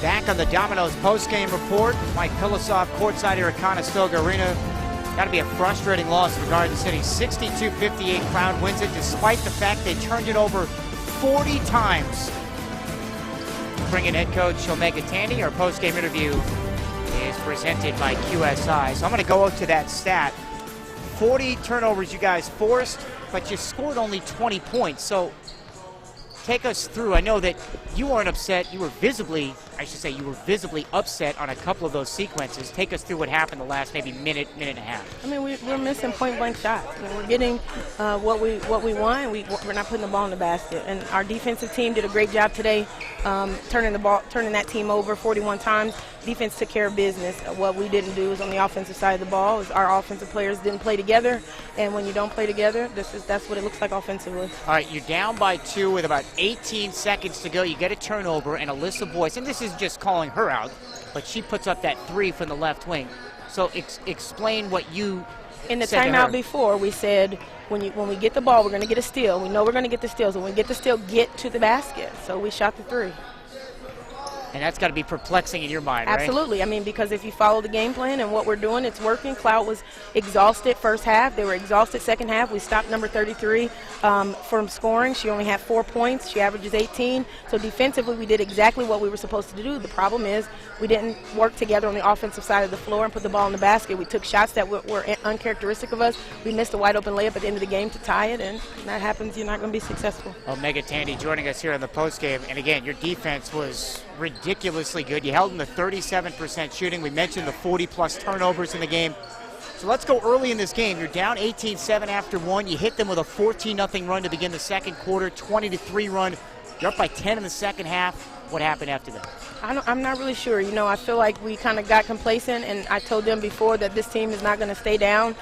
Back on the Domino's postgame report, Mike Pilasov, courtside here at Conestoga Arena. Got to be a frustrating loss for Garden City. 62-58 crowd wins it, despite the fact they turned it over 40 times. Bring in head coach Omega Tandy. Our postgame interview is presented by QSI. So I'm going to go up to that stat. 40 turnovers you guys forced, but you scored only 20 points. So take us through. I know that you weren't upset. You were visibly upset on a couple of those sequences. Take us through what happened the last maybe minute and a half. I mean, we're missing point-blank shots. I mean, we're getting what we want. We're not putting the ball in the basket. And our defensive team did a great job today, turning that team over 41 times. Defense took care of business. What we didn't do is on the offensive side of the ball is our offensive players didn't play together. And when you don't play together, that's what it looks like offensively. All right, you're down by 2 with about 18 seconds to go. You get a turnover, and Alyssa Boyce, and this is just calling her out, but she puts up that 3 from the left wing. So explain what you in the said timeout before. We said when we get the ball, we're going to get a steal. We know we're going to get the steal. So when we get the steal, get to the basket. So we shot the 3. And that's got to be perplexing in your mind, right? Absolutely. I mean, because if you follow the game plan and what we're doing, it's working. Cloud was exhausted first half. They were exhausted second half. We stopped number 33 from scoring. She only had 4 points. She averages 18. So defensively, we did exactly what we were supposed to do. The problem is we didn't work together on the offensive side of the floor and put the ball in the basket. We took shots that were uncharacteristic of us. We missed a wide open layup at the end of the game to tie it, and when that happens, you're not going to be successful. Omega Tandy joining us here on the postgame. And again, your defense was ridiculously good. You held them to 37% shooting. We mentioned the 40-plus turnovers in the game. So let's go early in this game. You're down 18-7 after 1. You hit them with a 14-0 run to begin the second quarter, 20-3 run. You're up by 10 in the second half. What happened after that? I'm not really sure. You know, I feel like we kind of got complacent, and I told them before that this team is not going to stay down.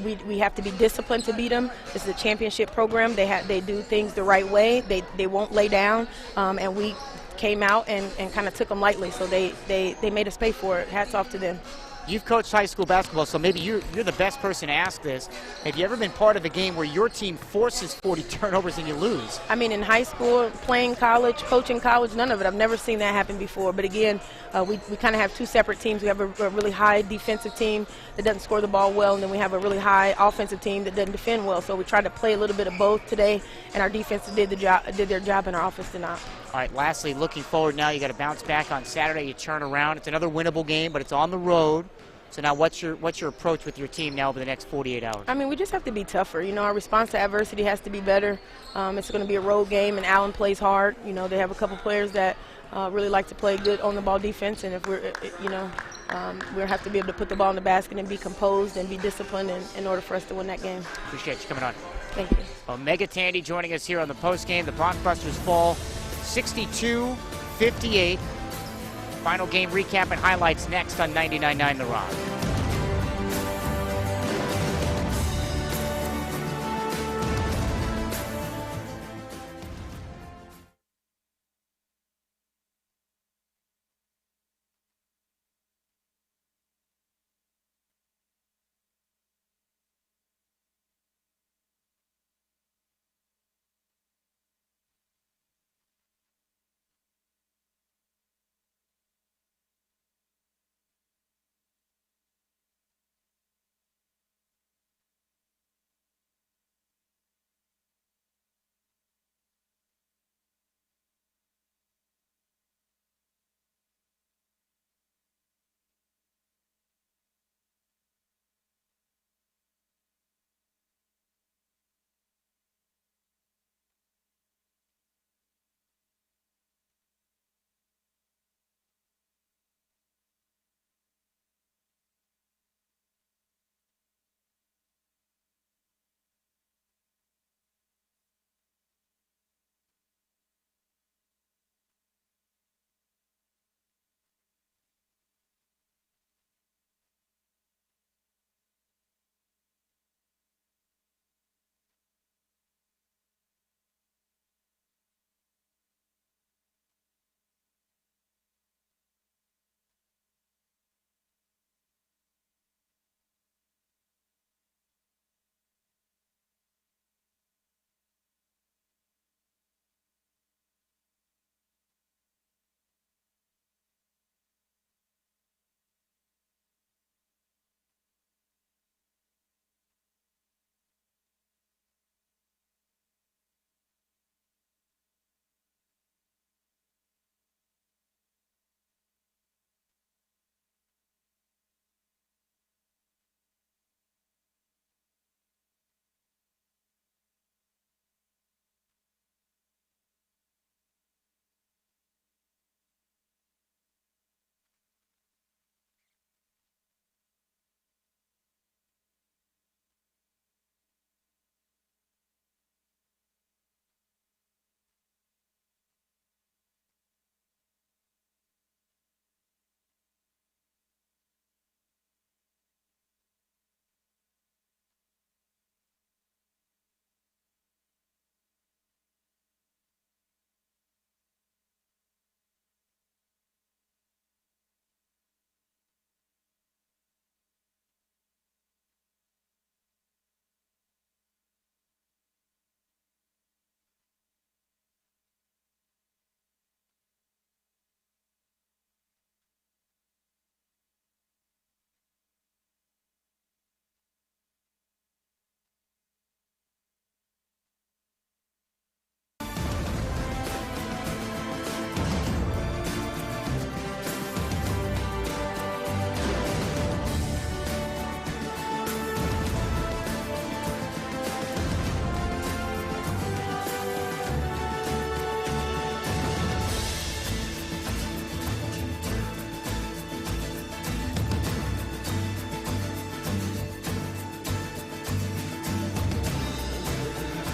We have to be disciplined to beat them. This is a championship program. They do things the right way. They won't lay down, and we came out and kind of took them lightly, so they made us pay for it. Hats off to them. You've coached high school basketball, so maybe you're the best person to ask this. Have you ever been part of a game where your team forces 40 turnovers and you lose? I mean, in high school, playing college, coaching college, none of it. I've never seen that happen before. But again, we kind of have 2 separate teams. We have a really high defensive team that doesn't score the ball well, and then we have a really high offensive team that doesn't defend well. So we tried to play a little bit of both today, and our defense did their job, and our offense did not. All right, lastly, looking forward now, you got to bounce back on Saturday. You turn around. It's another winnable game, but it's on the road. So now what's your approach with your team now over the next 48 hours? I mean, we just have to be tougher. You know, our response to adversity has to be better. It's going to be a road game, and Allen plays hard. You know, they have a couple players that really like to play good on-the-ball defense, and if we'll have to be able to put the ball in the basket and be composed and be disciplined in order for us to win that game. Appreciate you coming on. Thank you. Omega Tandy joining us here on the postgame. The Blockbusters fall 62-58. Final game recap and highlights next on 99.9 The Rock.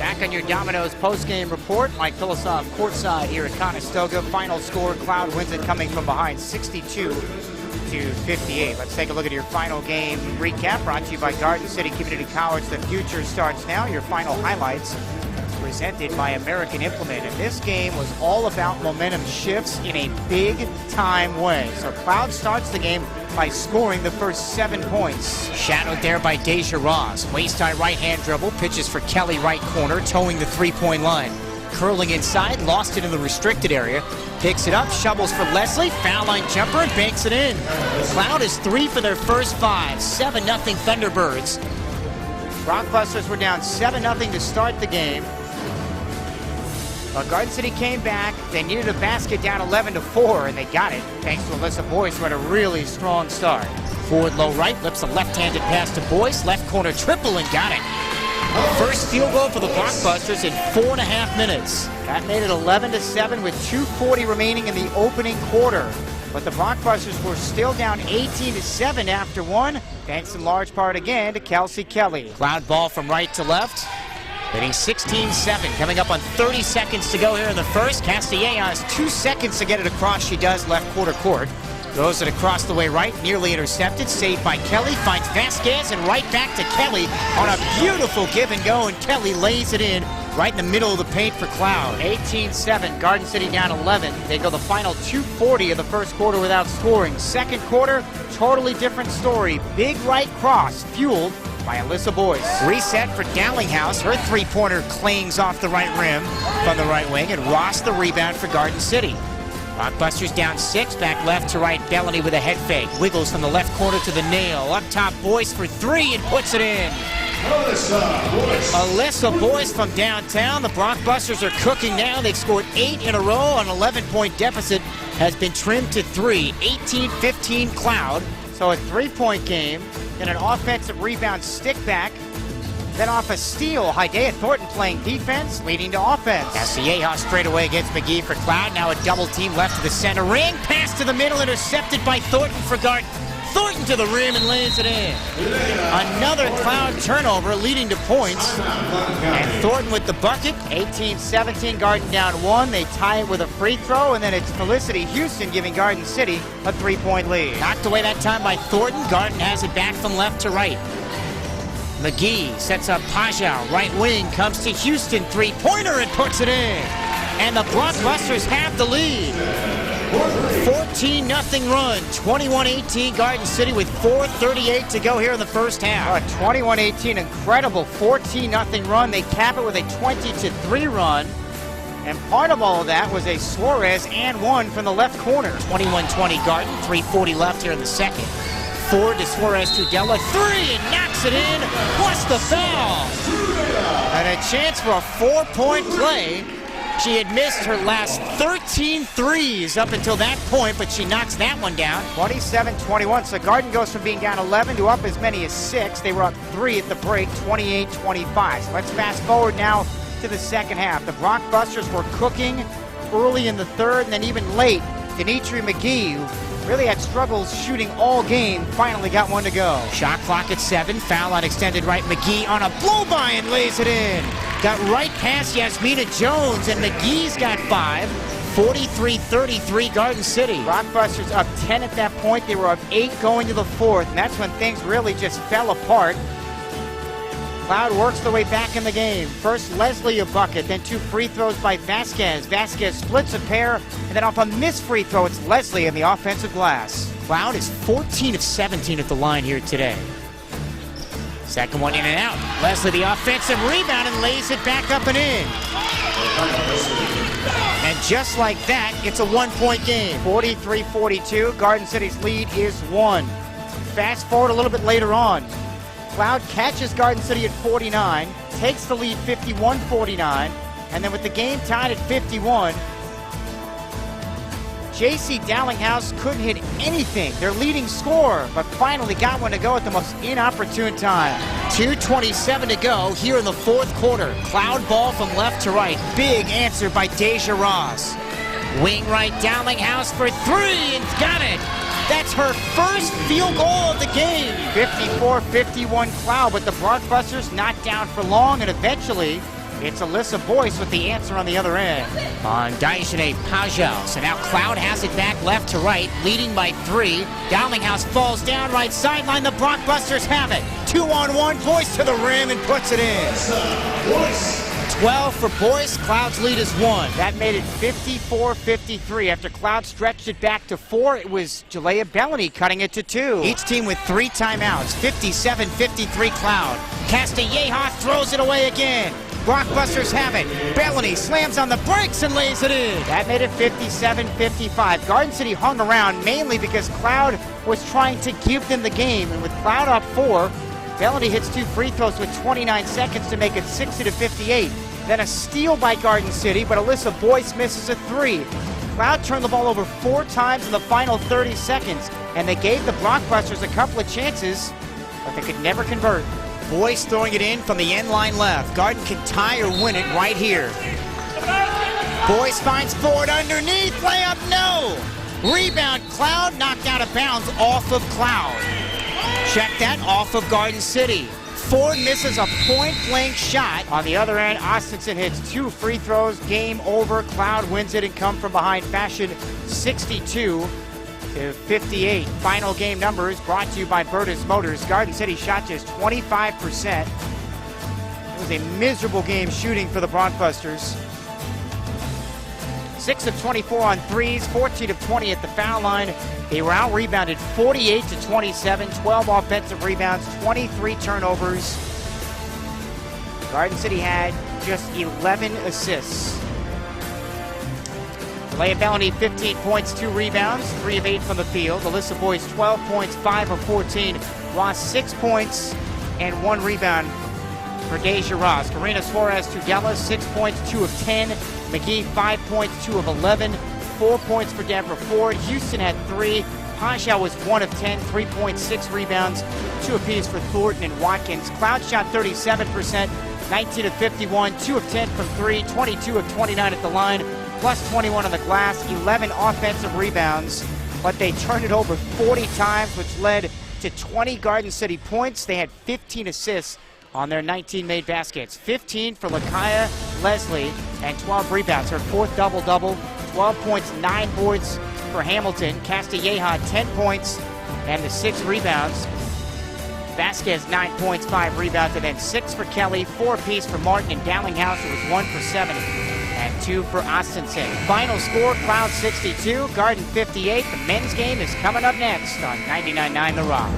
Back on your Domino's post-game report. Mike Philosoph courtside here at Conestoga. Final score, Cloud wins it coming from behind 62-58. Let's take a look at your final game recap, brought to you by Garden City Community College. The future starts now. Your final highlights presented by American Implement. And this game was all about momentum shifts in a big-time way. So Cloud starts the game by scoring the first 7 points. Shadowed there by Deja Ross. Waist-high right-hand dribble, pitches for Kelly right corner, towing the three-point line. Curling inside, lost it in the restricted area. Picks it up, shovels for Leslie, foul line jumper, and banks it in. Cloud is 3 for their first 5, 7-0 Thunderbirds. Rockbusters were down 7-0 to start the game. Well, Garden City came back. They needed a basket down 11-4, and they got it thanks to Alyssa Boyce, who had a really strong start. Forward low right, flips a left-handed pass to Boyce. Left corner triple and got it. First field goal for the Blockbusters in 4.5 minutes. That made it 11-7 with 2:40 remaining in the opening quarter. But the Blockbusters were still down 18-7 after one, thanks in large part again to Kelsey Kelly. Cloud ball from right to left. Hitting 16-7, coming up on 30 seconds to go here in the first. Castellanos, 2 seconds to get it across. She does left quarter court. Throws it across the way right, nearly intercepted. Saved by Kelly, finds Vasquez, and right back to Kelly on a beautiful give and go, and Kelly lays it in right in the middle of the paint for Cloud. 18-7, Garden City down 11. They go the final 2:40 of the first quarter without scoring. Second quarter, totally different story. Big right cross, fueled by Alyssa Boyce. Reset for Dallinghouse. Her three-pointer clings off the right rim from the right wing, and Ross the rebound for Garden City. Blockbusters down 6, back left to right. Bellany with a head fake. Wiggles from the left corner to the nail. Up top, Boyce for 3 and puts it in. Alyssa Boyce from downtown. The Blockbusters are cooking now. They've scored 8 in a row. An 11-point deficit has been trimmed to 3. 18-15 Cloud. So a 3-point game. Then an offensive rebound stick back. Then off a steal, Hidea Thornton playing defense, leading to offense. Castellanos straight away against McGee for Cloud. Now a double team left to the center ring. Pass to the middle, intercepted by Thornton for Garden. Thornton to the rim and lays it in. Another Cloud turnover leading to points. And Thornton with the bucket. 18-17, Garden down 1. They tie it with a free throw, and then it's Felicity Houston giving Garden City a 3-point lead. Knocked away that time by Thornton. Garden has it back from left to right. McGee sets up Pajau, right wing, comes to Houston, three-pointer and puts it in. And the Blockbusters have the lead. 14-0 run, 21-18 Garden City with 4:38 to go here in the first half. 21-18, incredible 14-0 run. They cap it with a 20-3 run. And part of all of that was a Suarez and one from the left corner. 21-20 Garden, 3:40 left here in the second. Forward to Suarez to Della, 3 and knocks it in, plus the foul. And a chance for a 4-point play. She had missed her last 13 threes up until that point, but she knocks that one down. 27-21, so Garden goes from being down 11 to up as many as 6. They were up 3 at the break, 28-25. So let's fast forward now to the second half. The Blockbusters were cooking early in the third, and then even late, Denitri McGee, who really had struggles shooting all game, finally got one to go. Shot clock at 7, foul on extended right. McGee on a blow-by and lays it in. Got right past Yasmina Jones, and McGee's got 5. 43-33 Garden City. Blockbusters up 10 at that point. They were up 8 going to the fourth, and that's when things really just fell apart. Cloud works the way back in the game. First Leslie a bucket, then 2 free throws by Vasquez. Vasquez splits a pair, and then off a missed free throw, it's Leslie in the offensive glass. Cloud is 14 of 17 at the line here today. Second one in and out. Leslie the offensive rebound and lays it back up and in. And just like that, it's a 1-point game. 43-42, Garden City's lead is 1. Fast forward a little bit later on. Cloud catches Garden City at 49, takes the lead 51-49, and then with the game tied at 51, J.C. Dallinghouse couldn't hit anything. Their leading scorer, but finally got one to go at the most inopportune time. 2:27 to go here in the fourth quarter. Cloud ball from left to right. Big answer by Deja Ross. Wing right, Dallinghouse for 3 and got it. That's her first field goal of the game. 54-51 Cloud, but the Blockbusters not down for long, and eventually It's Alyssa Boyce with the answer on the other end. On Daishine Pajal. So now Cloud has it back left to right, leading by 3. Dowlinghouse falls down right sideline. The Blockbusters have it. 2-on-1. Boyce to the rim and puts it in. 12 for Boyce. Cloud's lead is 1. That made it 54-53. After Cloud stretched it back to 4, it was Jalea Bellany cutting it to 2. Each team with 3 timeouts. 57-53 Cloud. Castelleja throws it away again. Blockbusters have it. Bellany slams on the brakes and lays it in. That made it 57-55. Garden City hung around mainly because Cloud was trying to give them the game. And with Cloud up 4, Bellany hits 2 free throws with 29 seconds to make it 60-58. Then a steal by Garden City, but Alyssa Boyce misses a 3. Cloud turned the ball over 4 times in the final 30 seconds, and they gave the Blockbusters a couple of chances, but they could never convert. Boyce throwing it in from the end line left. Garden can tie or win it right here. Boyce finds Ford underneath. Layup, no! Rebound, Cloud knocked out of bounds off of Cloud. Check that off of Garden City. Ford misses a point-blank shot. On the other end, Austinson hits 2 free throws. Game over. Cloud wins it and come from behind fashion 62-58. Final game numbers brought to you by Bertus Motors. Garden City shot just 25%. It was a miserable game shooting for the Blockbusters. 6 of 24 on threes, 14 of 20 at the foul line. They were out-rebounded 48-27, 12 offensive rebounds, 23 turnovers. Garden City had just 11 assists. Jalea Bellany, 15 points, 2 rebounds, 3 of 8 from the field. Alyssa Boyce, 12 points, 5 of 14. Ross, 6 points and 1 rebound for Deja Ross. Karina Suarez Tudela, 6 points, 2 of 10. McGee, 5 points, 2 of 11. 4 points for Deborah Ford. Houston had 3. Pasha was 1 of 10, 3 points, 6 rebounds, 2 apiece for Thornton and Watkins. Cloud shot 37%, 19 of 51, 2 of 10 from 3, 22 of 29 at the line, plus 21 on the glass, 11 offensive rebounds. But they turned it over 40 times, which led to 20 Garden City points. They had 15 assists on their 19 made baskets. 15 for Lakaya Leslie and 12 rebounds. Her 4th double-double. 12 points, 9 boards for Hamilton. Castelleja, 10 points and the 6 rebounds. Vasquez, 9 points, 5 rebounds, and then 6 for Kelly, 4 apiece for Martin and Dowlinghouse. It was 1 for 7 and 2 for Austinson. Final score, Cloud 62, Garden 58. The men's game is coming up next on 99.9 The Rock.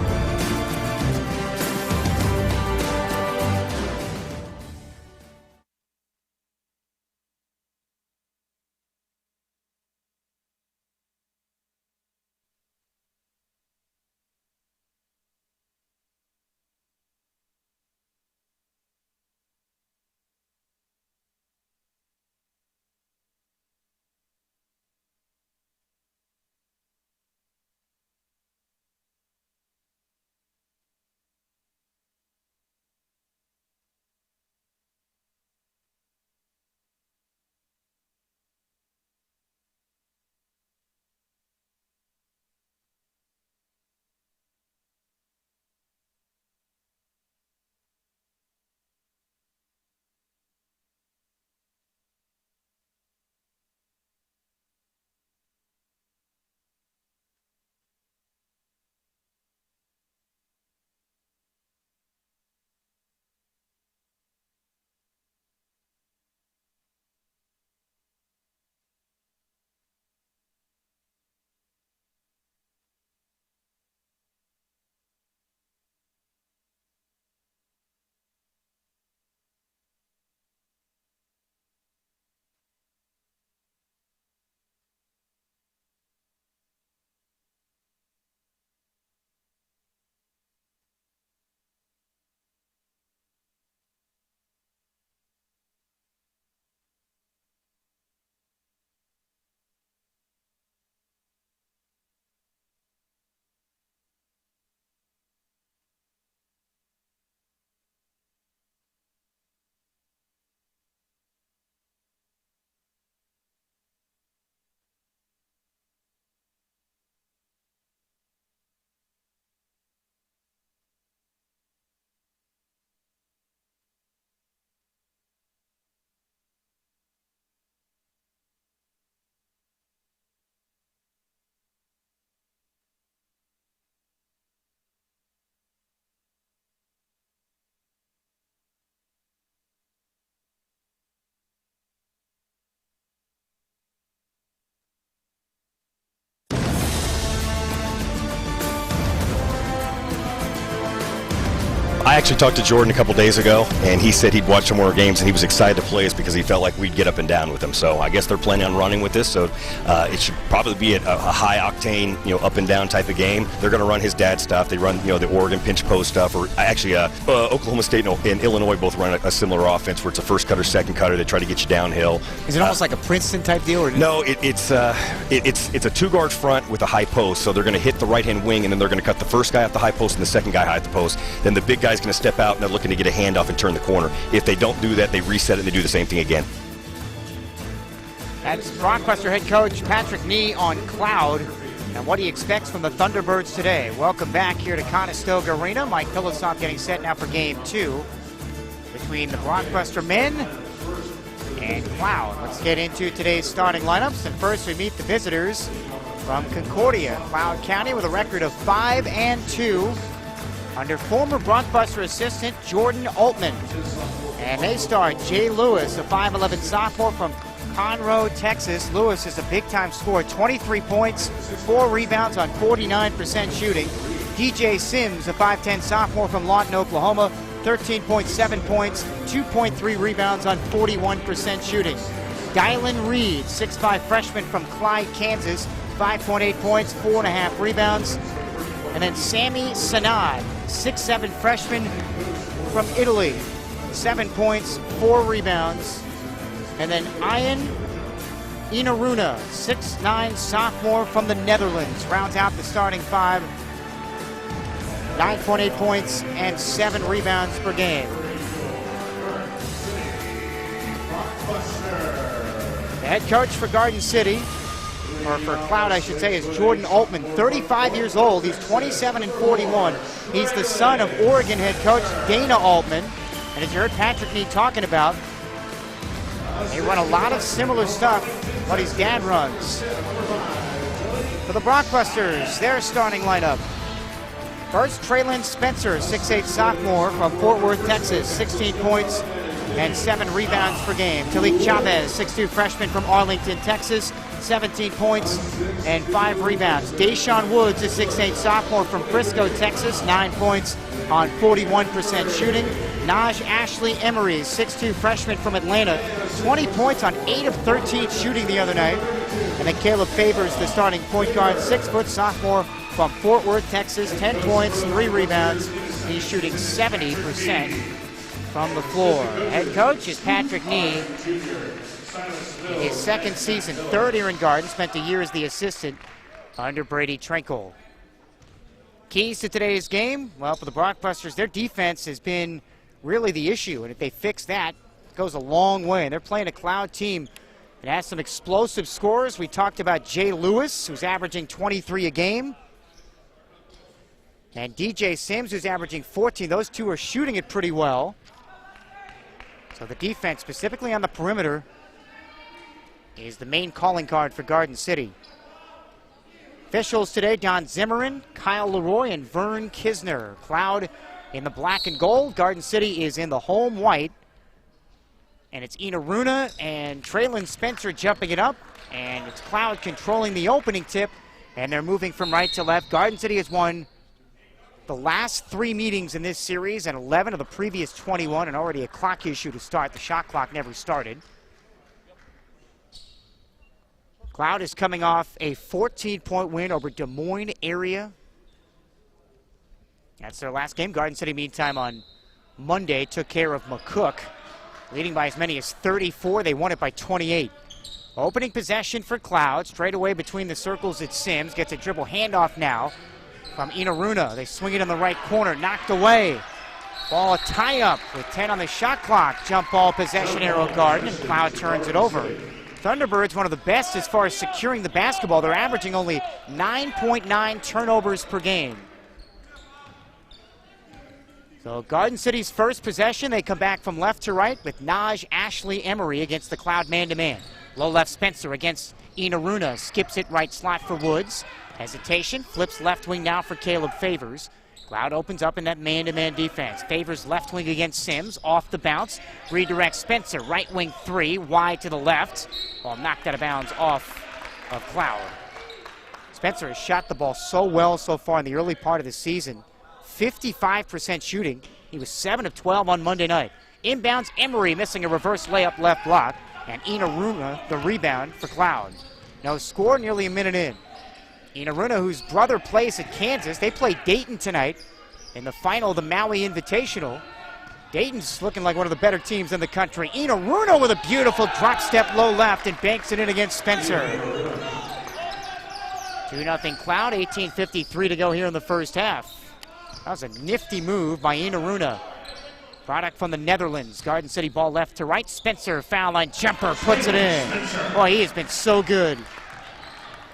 I actually talked to Jordan a couple days ago, and he said he'd watch some more games, and he was excited to play us because he felt like we'd get up and down with him. So I guess they're planning on running with this, so it should probably be a high-octane, up and down type of game. They're going to run his dad's stuff. They run, the Oregon pinch post stuff, or actually Oklahoma State and Illinois both run a similar offense where it's a first cutter, second cutter. They try to get you downhill. Is it almost like a Princeton type deal? Or no, it's a two-guard front with a high post, so they're going to hit the right-hand wing, and then they're going to cut the first guy off the high post and the second guy high at the post. Then the big guy's going to step out, and they're looking to get a handoff and turn the corner. If they don't do that, they reset it and they do the same thing again. That's Rockbuster head coach Patrick Nee on Cloud and what he expects from the Thunderbirds today. Welcome back here to Conestoga Arena. Mike Phillisoff getting set now for game 2 between the Blockbuster men and Cloud. Let's get into today's starting lineups. And first we meet the visitors from Concordia, Cloud County, with a record of 5-2 under former Blockbuster assistant Jordan Altman. And they start Jay Lewis, a 5'11 sophomore from Conroe, Texas. Lewis is a big-time scorer, 23 points, 4 rebounds on 49% shooting. DJ Sims, a 5'10 sophomore from Lawton, Oklahoma, 13.7 points, 2.3 rebounds on 41% shooting. Dylan Reed, 6'5 freshman from Clyde, Kansas, 5.8 points, 4.5 rebounds. And then Sammy Sanad, 6'7 freshman from Italy, 7 points, 4 rebounds. And then Ian Inaruna, 6'9 sophomore from the Netherlands, rounds out the starting 5, 9.8 points and 7 rebounds per game. The head coach for Garden City, or for Cloud I should say, is Jordan Altman, 35 years old. He's 27-41. He's the son of Oregon head coach Dana Altman. And as you heard Patrick Nee talking about, they run a lot of similar stuff what his dad runs. For the Blockbusters, their starting lineup. First, Traylon Spencer, 6'8 sophomore from Fort Worth, Texas, 16 points and 7 rebounds per game. Talik Chavez, 6'2 freshman from Arlington, Texas, 17 points and 5 rebounds. Deshaun Woods, a 6'8 sophomore from Frisco, Texas, 9 points on 41% shooting. Naj Ashley Emery, 6'2 freshman from Atlanta, 20 points on 8 of 13 shooting the other night. And then Caleb Favors, the starting point guard, 6' sophomore from Fort Worth, Texas, 10 points, 3 rebounds. He's shooting 70% from the floor. Head coach is Patrick Nee. His second season, third year in Garden, spent a year as the assistant under Brady Trinkle. Keys to today's game, well, for the Blockbusters, their defense has been really the issue, and if they fix that, it goes a long way. And they're playing a Cloud team that has some explosive scorers. We talked about Jay Lewis, who's averaging 23 a game, and DJ Sims, who's averaging 14. Those two are shooting it pretty well. So the defense, specifically on the perimeter, is the main calling card for Garden City. Officials today, Don Zimmerman, Kyle Leroy, and Vern Kisner. Cloud in the black and gold. Garden City is in the home white. And it's Inaruna and Traylon Spencer jumping it up. And it's Cloud controlling the opening tip. And they're moving from right to left. Garden City has won the last 3 meetings in this series and 11 of the previous 21, and already a clock issue to start. The shot clock never started. Cloud is coming off a 14-point win over Des Moines area. That's their last game. Garden City, meantime, on Monday took care of McCook, leading by as many as 34. They won it by 28. Opening possession for Cloud. Straight away between the circles, it's Sims. Gets a dribble handoff now from Inaruna. They swing it in the right corner. Knocked away. Ball a tie-up with 10 on the shot clock. Jump ball possession arrow Garden, and Cloud turns it over. Thunderbirds, one of the best as far as securing the basketball. They're averaging only 9.9 turnovers per game. So Garden City's first possession, they come back from left to right with Naj Ashley Emery against the Cloud man-to-man. Low left Spencer against Inaruna. Skips it right slot for Woods. Hesitation, flips left wing now for Caleb Favors. Cloud opens up in that man-to-man defense. Favors left wing against Sims, off the bounce. Redirects Spencer, right wing 3, wide to the left. Ball knocked out of bounds off of Cloud. Spencer has shot the ball so well so far in the early part of the season. 55% shooting, He was 7 of 12 on Monday night. Inbounds, Emery missing a reverse layup left block, and Inaruna the rebound for Cloud. No score, nearly a minute in. Inaruna, whose brother plays at Kansas, they play Dayton tonight in the final of the Maui Invitational. Dayton's looking like one of the better teams in the country. Inaruna with a beautiful drop step low left and banks it in against Spencer. 2-0 Cloud, 18:53 to go here in the first half. That was a nifty move by Inaruna. Product from the Netherlands. Garden City ball left to right. Spencer, foul line jumper, puts it in. Boy, he has been so good.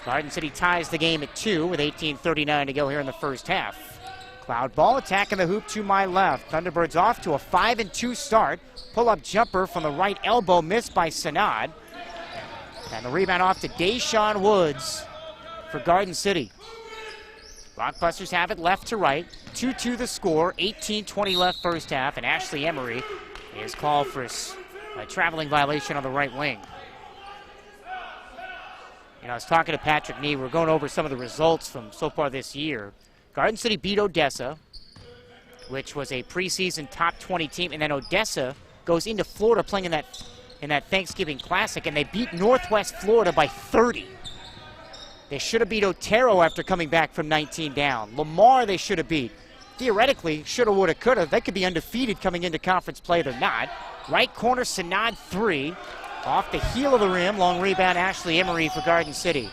Garden City ties the game at 2 with 18:39 to go here in the first half. Cloud ball attacking the hoop to my left. Thunderbirds off to a 5-2 start. Pull-up jumper from the right elbow missed by Sanad. And the rebound off to Deshaun Woods for Garden City. Blockbusters have it left to right. 2-2 the score. 18:20 left first half. And Ashley Emery is called for a traveling violation on the right wing. I was talking to Patrick Nee. We're going over some of the results from so far this year. Garden City beat Odessa, which was a preseason top 20 team, and then Odessa goes into Florida playing in that Thanksgiving Classic, and they beat Northwest Florida by 30. They should have beat Otero after coming back from 19 down. Lamar they should have beat. Theoretically, shoulda, woulda, coulda. They could be undefeated coming into conference play. They're not. Right corner, Sanad 3. Off the heel of the rim, long rebound, Ashley Emery for Garden City.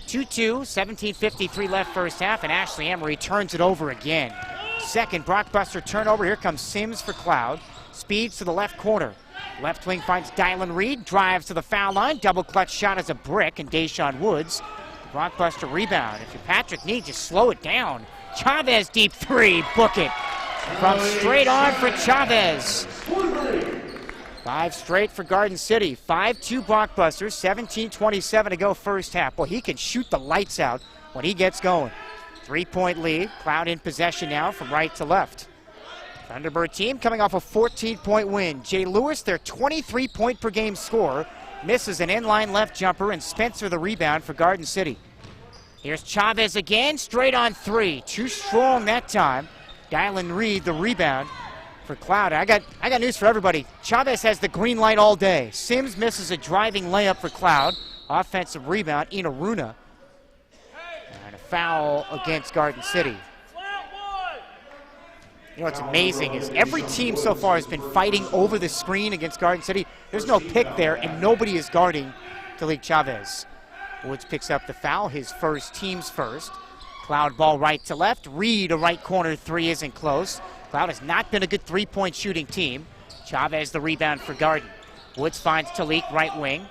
2-2, 17:53 left first half, and Ashley Emery turns it over again. Second Brockbuster turnover. Here comes Sims for Cloud. Speeds to the left corner. Left wing finds Dylan Reed, drives to the foul line. Double clutch shot as a brick, and Deshaun Woods. Brockbuster rebound. If you're Patrick Nee, just slow it down. Chavez deep 3, book it. From straight on for Chavez. 5 straight for Garden City. 5-2 Blockbusters, 17:27 to go first half. Well, he can shoot the lights out when he gets going. 3-point lead. Cloud in possession now from right to left. Thunderbird team coming off a 14-point win. Jay Lewis, their 23-point per game scorer, misses an inline left jumper, and Spencer the rebound for Garden City. Here's Chavez again, straight on 3. Too strong that time. Dylan Reed the rebound for Cloud. I got news for everybody. Chavez has the green light all day. Sims misses a driving layup for Cloud. Offensive rebound, Inaruna. And a foul against Garden City. You know what's amazing is every team so far has been fighting over the screen against Garden City. There's no pick there, and nobody is guarding Talik Chavez. Woods picks up the foul, his first, team's first. Cloud ball right to left. Reed, a right corner 3 isn't close. Cloud has not been a good 3-point shooting team. Chavez the rebound for Garden. Woods finds Talik right wing.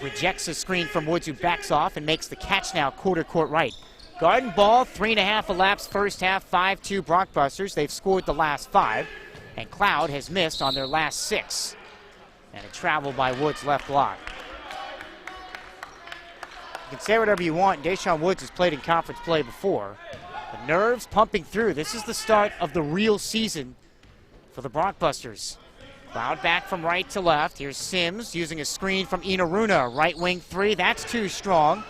Rejects a screen from Woods, who backs off and makes the catch now quarter court right. Garden ball, 3.5 elapsed first half, 5-2 Brockbusters. They've scored the last 5, and Cloud has missed on their last 6. And a travel by Woods left block. You can say whatever you want. Deshaun Woods has played in conference play before. The nerves pumping through. This is the start of the real season for the Brockbusters. Cloud back from right to left. Here's Sims using a screen from Inaruna. Right wing 3, that's too strong.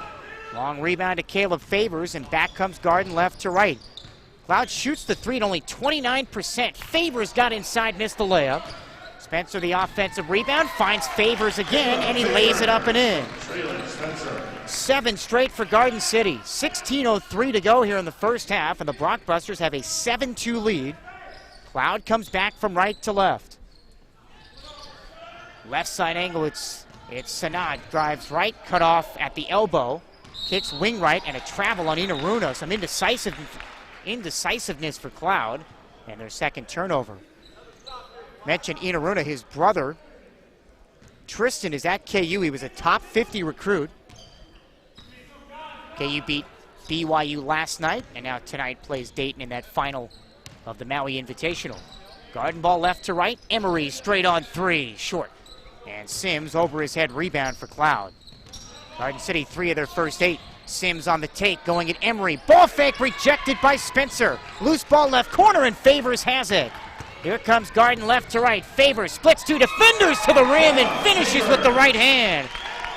Long rebound to Caleb Favors, and back comes Garden left to right. Cloud shoots the 3 at only 29%. Favors got inside, missed the layup. Spencer the offensive rebound, finds Favors again, and he lays it up and in. 7 straight for Garden City. 16:03 to go here in the first half, and the Brockbusters have a 7-2 lead. Cloud comes back from right to left. Left side angle, it's Sanad. Drives right, cut off at the elbow. Kicks wing right, and a travel on Inaruna. Some indecisiveness for Cloud, and their second turnover. Mentioned Inaruna, his brother Tristan is at KU. He was a top 50 recruit. KU beat BYU last night, and now tonight plays Dayton in that final of the Maui Invitational. Garden ball left to right. Emery straight on 3, short. And Sims over his head rebound for Cloud. Garden City 3 of their first 8. Sims on the take, going at Emery. Ball fake rejected by Spencer. Loose ball left corner, and Favors has it. Here comes Garden left to right. Favors splits 2 defenders to the rim and finishes with the right hand.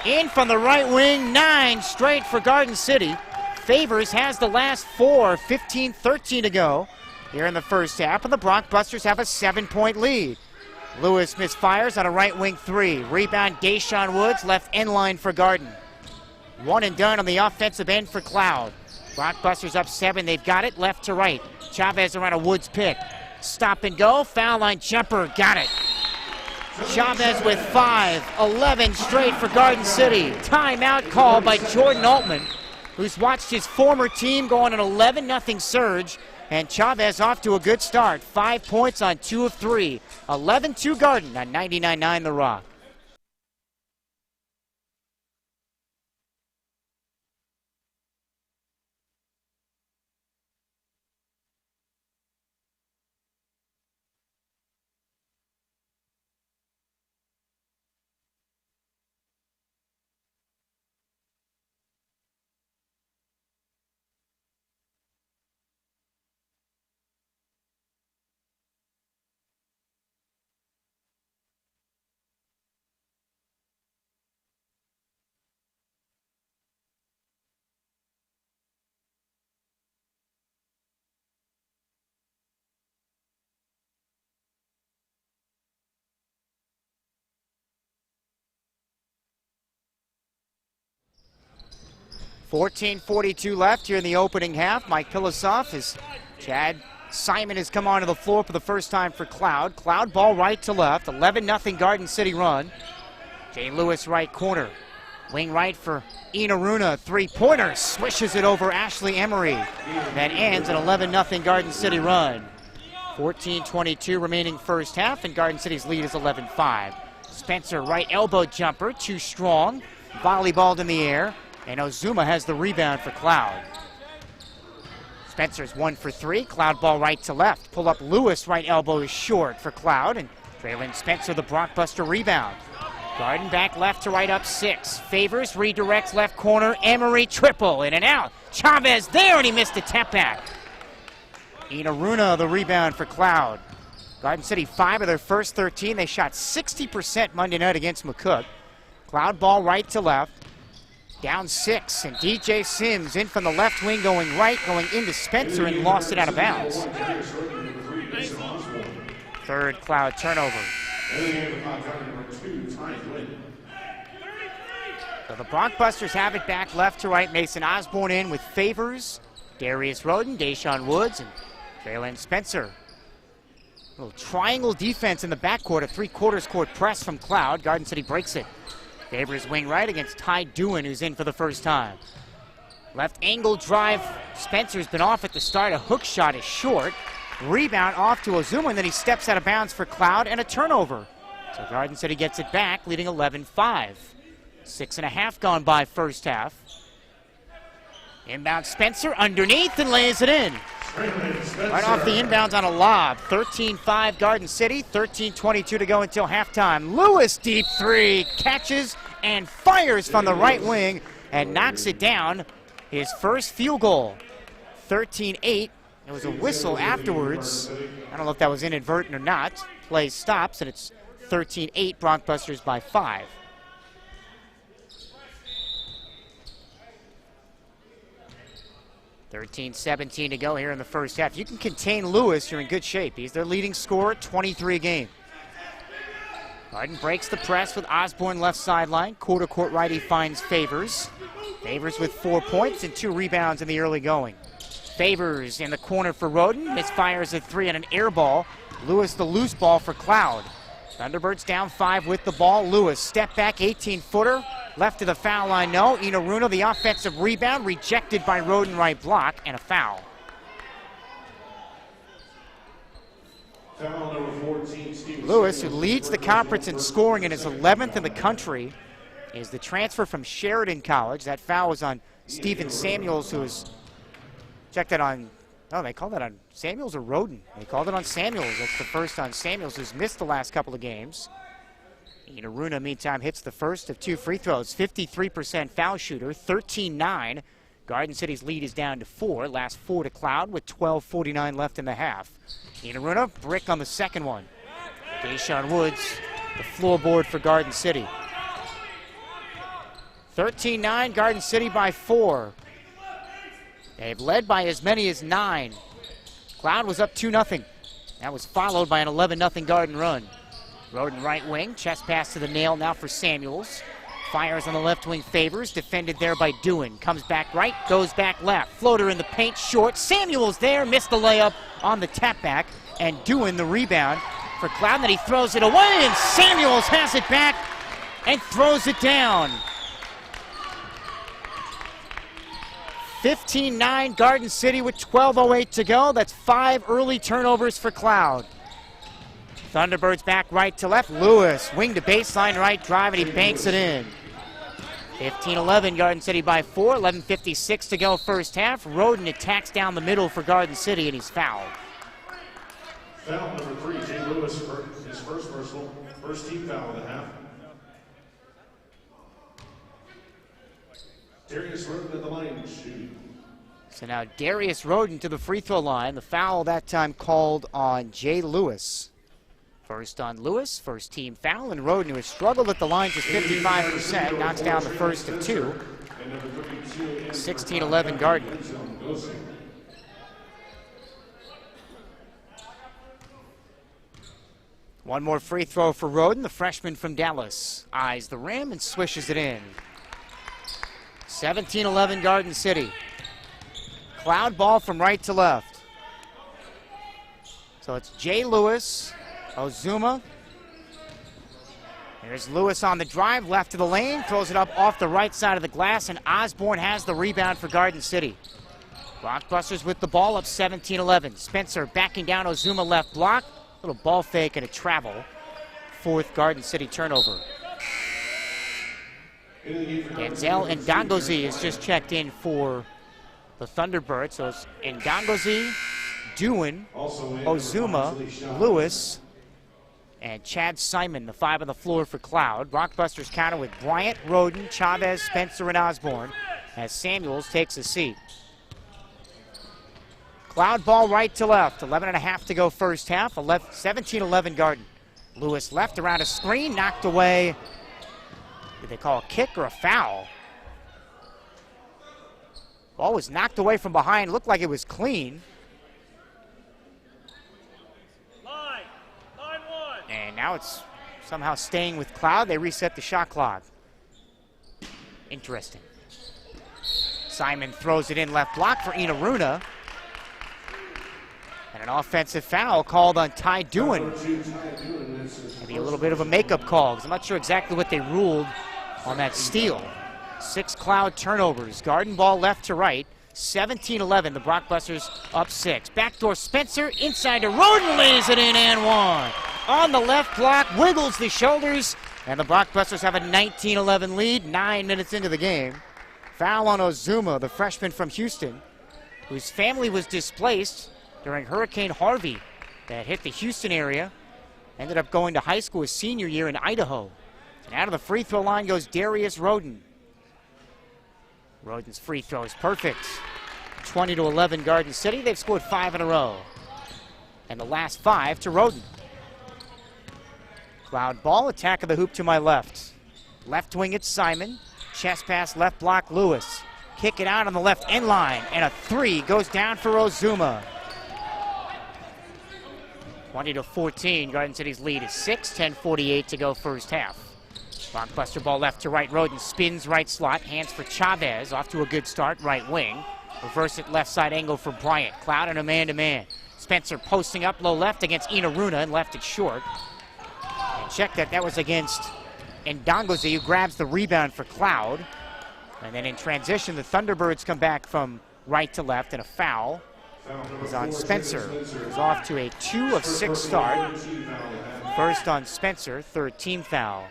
In from the right wing, 9 straight for Garden City. Favors has the last 4, 15-13 to go. here in the first half, and the Bronxbusters have a 7-point lead. Lewis misfires on a right wing three. Rebound, Deshaun Woods, left end line for Garden. One and done on the offensive end for Cloud. Bronxbusters up 7. They've got it left to right. Chavez around a Woods pick. Stop and go. Foul line jumper. Got it. Chavez with 5. 11 straight for Garden City. Timeout call by Jordan Altman, who's watched his former team go on an 11-0 surge. And Chavez off to a good start. 5 points on 2 of 3. 11-2 Garden on 99.9 The Rock. .42 left here in the opening half. Mike Pilosoff is Chad Simon has come onto the floor for the first time for Cloud. Cloud ball right to left. 11-0 Garden City run. Jay Lewis right corner. Wing right for Inaruna. Three-pointer. Swishes it over Ashley Emery. That ends an 11-0 Garden City run. 14:22 remaining first half, and Garden City's lead is 11-5. Spencer right elbow jumper. Too strong. Volleyballed in the air. And Ozuma has the rebound for Cloud. Spencer's 1 for 3. Cloud ball right to left. Pull up Lewis, right elbow is short for Cloud. And Traylon Spencer, the Bronxbuster rebound. Garden back left to right up 6. Favors, redirects left corner. Emery triple, in and out. Chavez there, and he missed a tap back. Inaruna, the rebound for Cloud. Garden City 5 of their first 13. They shot 60% Monday night against McCook. Cloud ball right to left. Down 6, and DJ Sims in from the left wing going right, going into Spencer, and lost it out of bounds. Third Cloud turnover. So the Bronxbusters have it back left to right. Mason Osborne in with Favors, Darius Roden, Deshaun Woods, and Traylon Spencer. A little triangle defense in the backcourt, a three-quarters court press from Cloud. Garden City breaks it. Favors wing right against Ty Dewan, who's in for the first time. Left angle drive. Spencer's been off at the start. A hook shot is short. Rebound off to Ozuma, and then he steps out of bounds for Cloud, and a turnover. So Garden City gets it back, leading 11-5. 6.5 gone by first half. Inbound Spencer underneath and lays it in. Right off the inbounds on a lob. 13-5 Garden City, 13:22 to go until halftime. Lewis deep three, catches and fires from the right wing and knocks it down. His first field goal. 13-8. There was a whistle afterwards. I don't know if that was inadvertent or not. Play stops, and it's 13-8 Bronxbusters by 5. .17 to go here in the first half. You can contain Lewis, you're in good shape. He's their leading scorer, 23 a game. Garden breaks the press with Osborne left sideline. Quarter-court right, he finds Favors. Favors with 4 points and 2 rebounds in the early going. Favors in the corner for Roden. Misfires a 3 on an air ball. Lewis the loose ball for Cloud. Thunderbirds down 5 with the ball. Lewis step back 18-footer. Left to the foul line, no. Inaruna, the offensive rebound, rejected by Roden, right block, and a foul. Foul number 14, Steve Lewis, who leads the conference in scoring and is 11th in the country, is the transfer from Sheridan College. That foul was on Stephen Samuels, who was checked that on, oh, they called that on Samuels or Roden? They called it on Samuels. That's the first on Samuels, who's missed the last couple of games. Inaruna, meantime, hits the first of 2 free throws. 53% foul shooter, 13-9. Garden City's lead is down to 4. Last 4 to Cloud with 12:49 left in the half. Inaruna, brick on the second one. Deshaun Woods, the floorboard for Garden City. 13-9, Garden City by 4. They've led by as many as 9. Cloud was up 2-0. That was followed by an 11-0 Garden run. Roden right wing, chest pass to the nail now for Samuels. Fires on the left wing, Favors, defended there by Dewan. Comes back right, goes back left. Floater in the paint, short. Samuels there, missed the layup on the tap back. And Dewan the rebound for Cloud, then he throws it away, and Samuels has it back and throws it down. 15-9 Garden City with 12:08 to go. That's 5 early turnovers for Cloud. Thunderbirds back right to left. Lewis, wing to baseline right, drive, and he banks it in. 15-11 Garden City by 4. 11:56 to go first half. Roden attacks down the middle for Garden City, and he's fouled. Foul number 3, Jay Lewis, his first personal, first team foul of the half. Darius Roden at the line, shooting. So now Darius Roden to the free throw line. The foul that time called on Jay Lewis. First on Lewis, first team foul, and Roden, who has struggled at the line, just 55%, knocks down the first of 2. 16-11 Garden. One more free throw for Roden, the freshman from Dallas. Eyes the rim and swishes it in. 17-11 Garden City. Cloud ball from right to left. So it's Jay Lewis, Ozuma. There's Lewis on the drive, left to the lane, throws it up off the right side of the glass, and Osborne has the rebound for Garden City. Blockbusters with the ball, up 17-11. Spencer backing down, Ozuma left block. Little ball fake and a travel. 4th Garden City turnover. Denzel Ndangozi has just checked in for the Thunderbirds. So it's Ndangozi, Dewan, Ozuma, Lewis, and Chad Simon, the 5 on the floor for Cloud. Rockbusters counter with Bryant, Roden, Chavez, Spencer, and Osborne as Samuels takes a seat. Cloud ball right to left. 11.5 to go first half. 17-11 Garden. Lewis left around a screen, knocked away. Did they call a kick or a foul? Ball was knocked away from behind. Looked like it was clean. Line 1. And now it's somehow staying with Cloud. They reset the shot clock. Interesting. Simon throws it in left block for Inaruna. And an offensive foul called on Ty Dewan. Maybe a little bit of a makeup call, because I'm not sure exactly what they ruled on that steal. 6 Cloud turnovers. Garden ball left to right. 17-11. The Blockbusters up 6. Backdoor Spencer. Inside to Roden. Lays it in and 1. On the left block. Wiggles the shoulders. And the Blockbusters have a 19-11 lead. 9 minutes into the game. Foul on Ozuma, the freshman from Houston, whose family was displaced during Hurricane Harvey that hit the Houston area. Ended up going to high school his senior year in Idaho. And out of the free throw line goes Darius Roden. Roden's free throw is perfect. 20-11 Garden City. They've scored 5 in a row. And the last 5 to Roden. Cloud ball, attack of the hoop to my left. Left wing it's Simon. Chest pass, left block Lewis. Kick it out on the left end line. And a 3 goes down for Ozuma. 20-14. Garden City's lead is 6. 10:48 to go first half. Blockbuster ball left to right. Roden spins right slot. Hands for Chavez. Off to a good start. Right wing. Reverse it left side angle for Bryant. Cloud and a man-to-man. Spencer posting up low left against Inaruna and left it short. And check that. That was against Ndangozi, who grabs the rebound for Cloud. And then in transition, the Thunderbirds come back from right to left, and a foul is on Spencer, who's off to a 2 of 6 start. First on Spencer, 3rd team foul.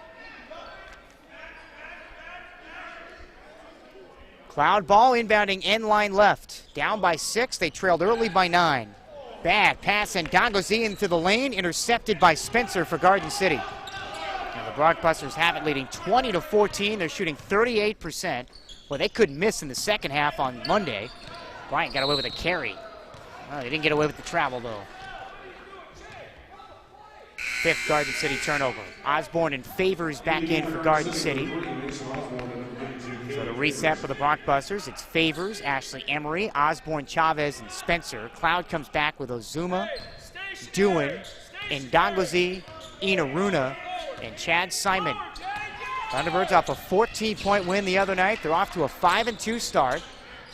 Cloud ball inbounding end line left. Down by 6, they trailed early by 9. Bad pass, and Ndangozi into the lane, intercepted by Spencer for Garden City. And the Blockbusters have it leading 20-14. They're shooting 38%. Well, they couldn't miss in the second half on Monday. Bryant got away with a carry. Well, they didn't get away with the travel, though. 5th Garden City turnover. Osborne and Favors back in for Garden City. So to reset for the Blockbusters, it's Favors, Ashley Emery, Osborne, Chavez, and Spencer. Cloud comes back with Ozuma, Dewan, Ndangozi, Inaruna, and Chad Simon. Thunderbirds off a 14-point win the other night. They're off to a 5-2 start.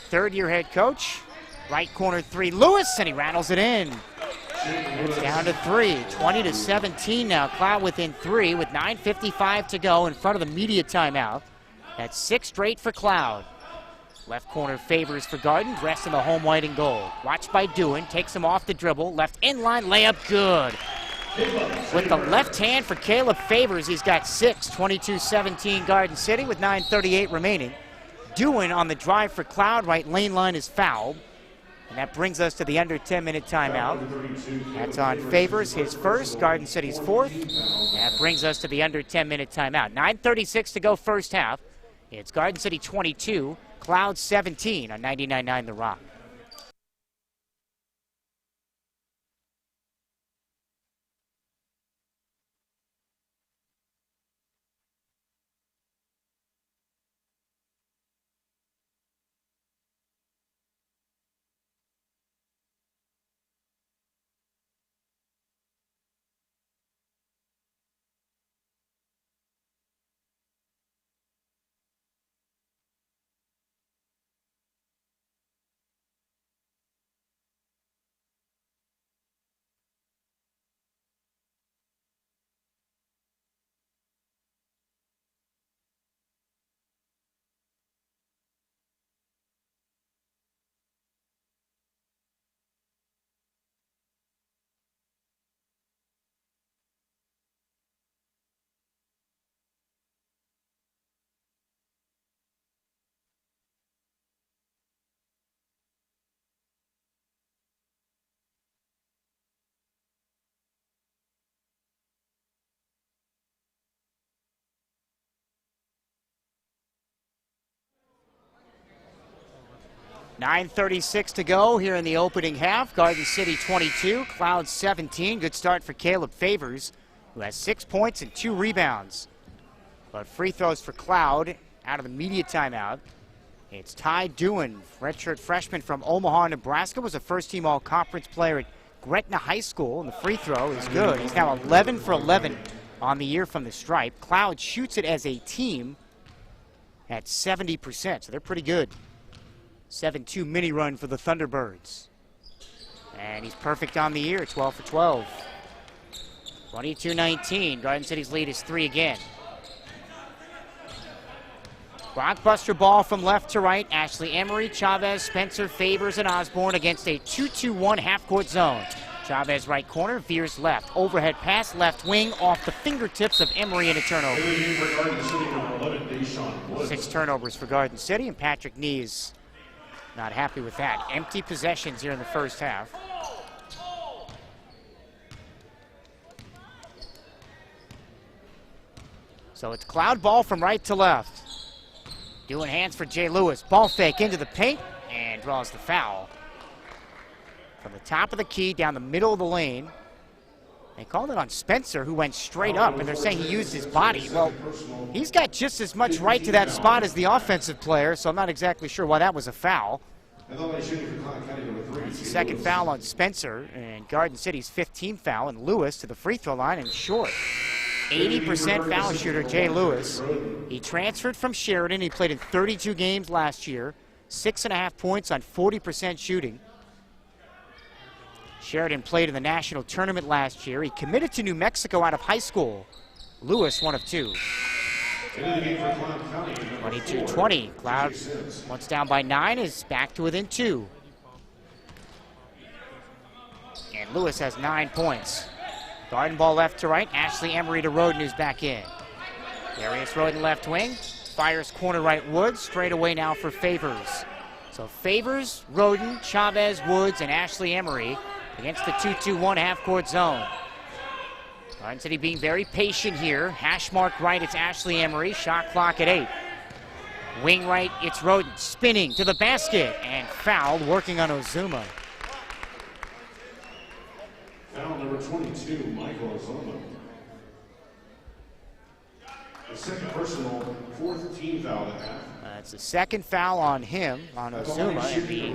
Third-year head coach, right corner three, Lewis, and he rattles it in. It's down to 3, 20-17 now. Cloud within 3 with 9:55 to go in front of the media timeout. That's 6 straight for Cloud. Left corner Favors for Garden, dressed in the home white and gold. Watched by Dewan, takes him off the dribble, left inline layup, good. With the left hand for Caleb Favors, he's got 6, 22-17 Garden City with 9:38 remaining. Dewan on the drive for Cloud, right lane line is fouled. And that brings us to the under 10-minute timeout. That's on Favors, his first, Garden City's fourth. That brings us to the under 10-minute timeout. 9:36 to go first half. It's Garden City 22, Cloud 17 on 99.9 The Rock. .936 to go here in the opening half. Garden City 22, Cloud 17. Good start for Caleb Favors, who has 6 points and 2 rebounds. But free throws for Cloud out of the media timeout. It's Ty Dewan, redshirt freshman from Omaha, Nebraska, was a first-team all-conference player at Gretna High School, and the free throw is good. He's now 11 for 11 on the year from the stripe. Cloud shoots it as a team at 70%, so they're pretty good. 7-2 mini run for the Thunderbirds. And he's perfect on the year, 12 for 12. 22-19, Garden City's lead is 3 again. Blockbuster ball from left to right. Ashley Emery, Chavez, Spencer, Favors, and Osborne against a 2-2-1 half-court zone. Chavez right corner, veers left. Overhead pass, left wing, off the fingertips of Emery and a turnover. 6 turnovers for Garden City, and Patrick Nees not happy with that. Empty possessions here in the first half. So it's Cloud ball from right to left. Doing hands for Jay Lewis. Ball fake into the paint and draws the foul. From the top of the key down the middle of the lane. They called it on Spencer, who went straight up, and they're saying he used his body. Well, he's got just as much right to that spot as the offensive player, so I'm not exactly sure why that was a foul. It's the second foul on Spencer, and Garden City's 5th team foul, and Lewis to the free throw line and short. 80% foul shooter, Jay Lewis. He transferred from Sheridan. He played in 32 games last year. 6.5 points on 40% shooting. Sheridan played in the national tournament last year. He committed to New Mexico out of high school. Lewis, 1 of 2. 22-20. Cloud, once down by 9, is back to within 2. And Lewis has 9 points. Garden ball left to right. Ashley Emery to Roden, who's back in. Darius Roden left wing. Fires corner right Woods. Straight away now for Favors. So Favors, Roden, Chavez, Woods, and Ashley Emery against the 2-2-1 half-court zone. Garden City being very patient here. Hash mark right, it's Ashley Emery. Shot clock at 8. Wing right, it's Roden. Spinning to the basket and fouled, working on Ozuma. Foul number 22, Michael Ozuma. The second personal, 4th team foul at half. That's the second foul on him, on Ozuma, and the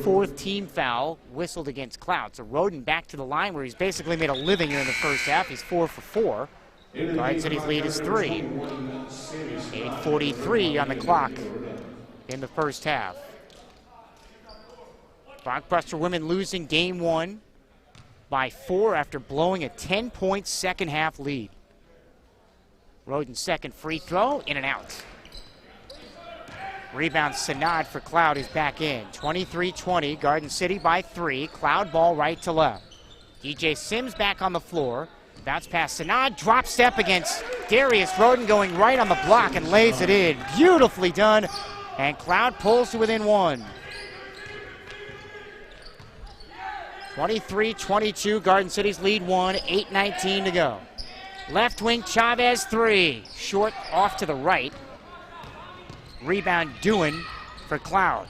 fourth team foul whistled against Cloud. So Roden back to the line where he's basically made a living here in the first half. He's 4 for 4. Garden City's lead is 3. 8:43 on the clock in the first half. Blockbuster women losing game 1 by 4 after blowing a 10-point second half lead. Roden's second free throw, in and out. Rebound Sanad for Cloud is back in. 23-20, Garden City by 3. Cloud ball right to left. DJ Sims back on the floor. Bounce pass Sanad, drop step against Darius Roden, going right on the block and lays it in. Beautifully done, and Cloud pulls to within 1. 23-22, Garden City's lead 1, 8:19 to go. Left wing Chavez 3, short off to the right. Rebound Doohan for Cloud.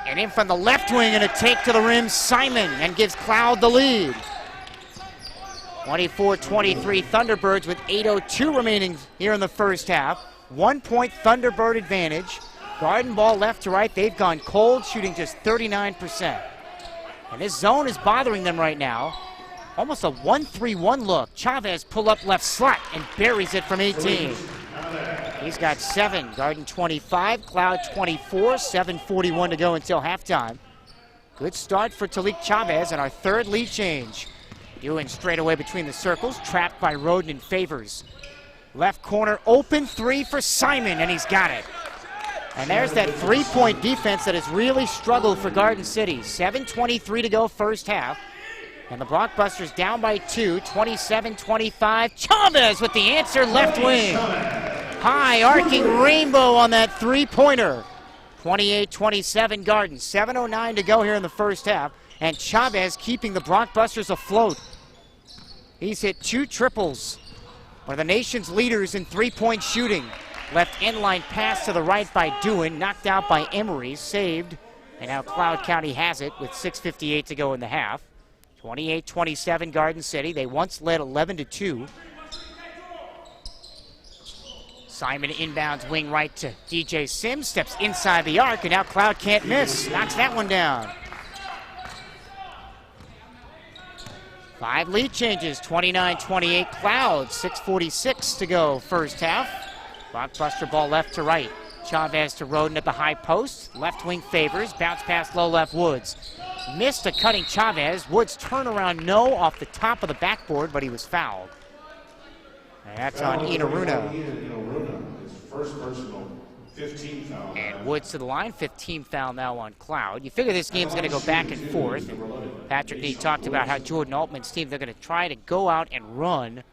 And in from the left wing and a take to the rim, Simon, and gives Cloud the lead. 24-23 Thunderbirds with 8:02 remaining here in the first half. 1-point Thunderbird advantage. Garden ball left to right. They've gone cold, shooting just 39%. And this zone is bothering them right now. Almost a 1-3-1 look. Chavez pull up left slot and buries it from 18. He's got 7. Garden 25, Cloud 24, 7:41 to go until halftime. Good start for Talik Chavez and our third lead change. Doohan straight away between the circles, trapped by Roden and Favors. Left corner open 3 for Simon, and he's got it. And there's that 3-point defense that has really struggled for Garden City. 7:23 to go first half. And the Blockbusters down by 2, 27-25. Chavez with the answer, left wing. High arcing rainbow on that 3-pointer. 28-27 Garden. 7:09 to go here in the first half. And Chavez keeping the Blockbusters afloat. He's hit 2 triples. One of the nation's leaders in 3-point shooting. Left inline pass to the right by Doohan, knocked out by Emery, saved. And now Cloud County has it with 6:58 to go in the half. 28-27 Garden City. They once led 11-2. Simon inbounds wing right to DJ Sims, steps inside the arc, and now Cloud can't miss. Knocks that one down. 5 lead changes, 29-28 Cloud, 6:46 to go first half. Blockbuster ball left to right. Chavez to Roden at the high post. Left wing Favors, bounce pass low left Woods. Missed a cutting Chavez. Woods turnaround no off the top of the backboard, but he was fouled. And that's on Inaruna. First personal, 15 foul. And Woods to the line, 15 foul now on Cloud. You figure this game's going to go back and forth. And Patrick Nee talked about how Jordan Altman's team, they're going to try to go out and run.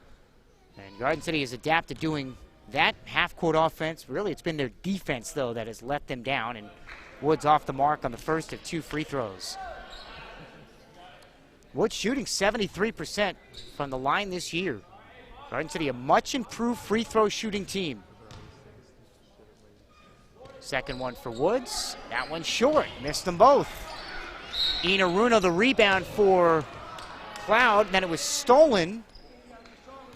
And Garden City has adapted doing that half-court offense. Really, it's been their defense, though, that has let them down. And Woods off the mark on the first of 2 free throws. Woods shooting 73% from the line this year. Garden City, a much improved free throw shooting team. Second one for Woods. That one short. Missed them both. Inaruna the rebound for Cloud. Then it was stolen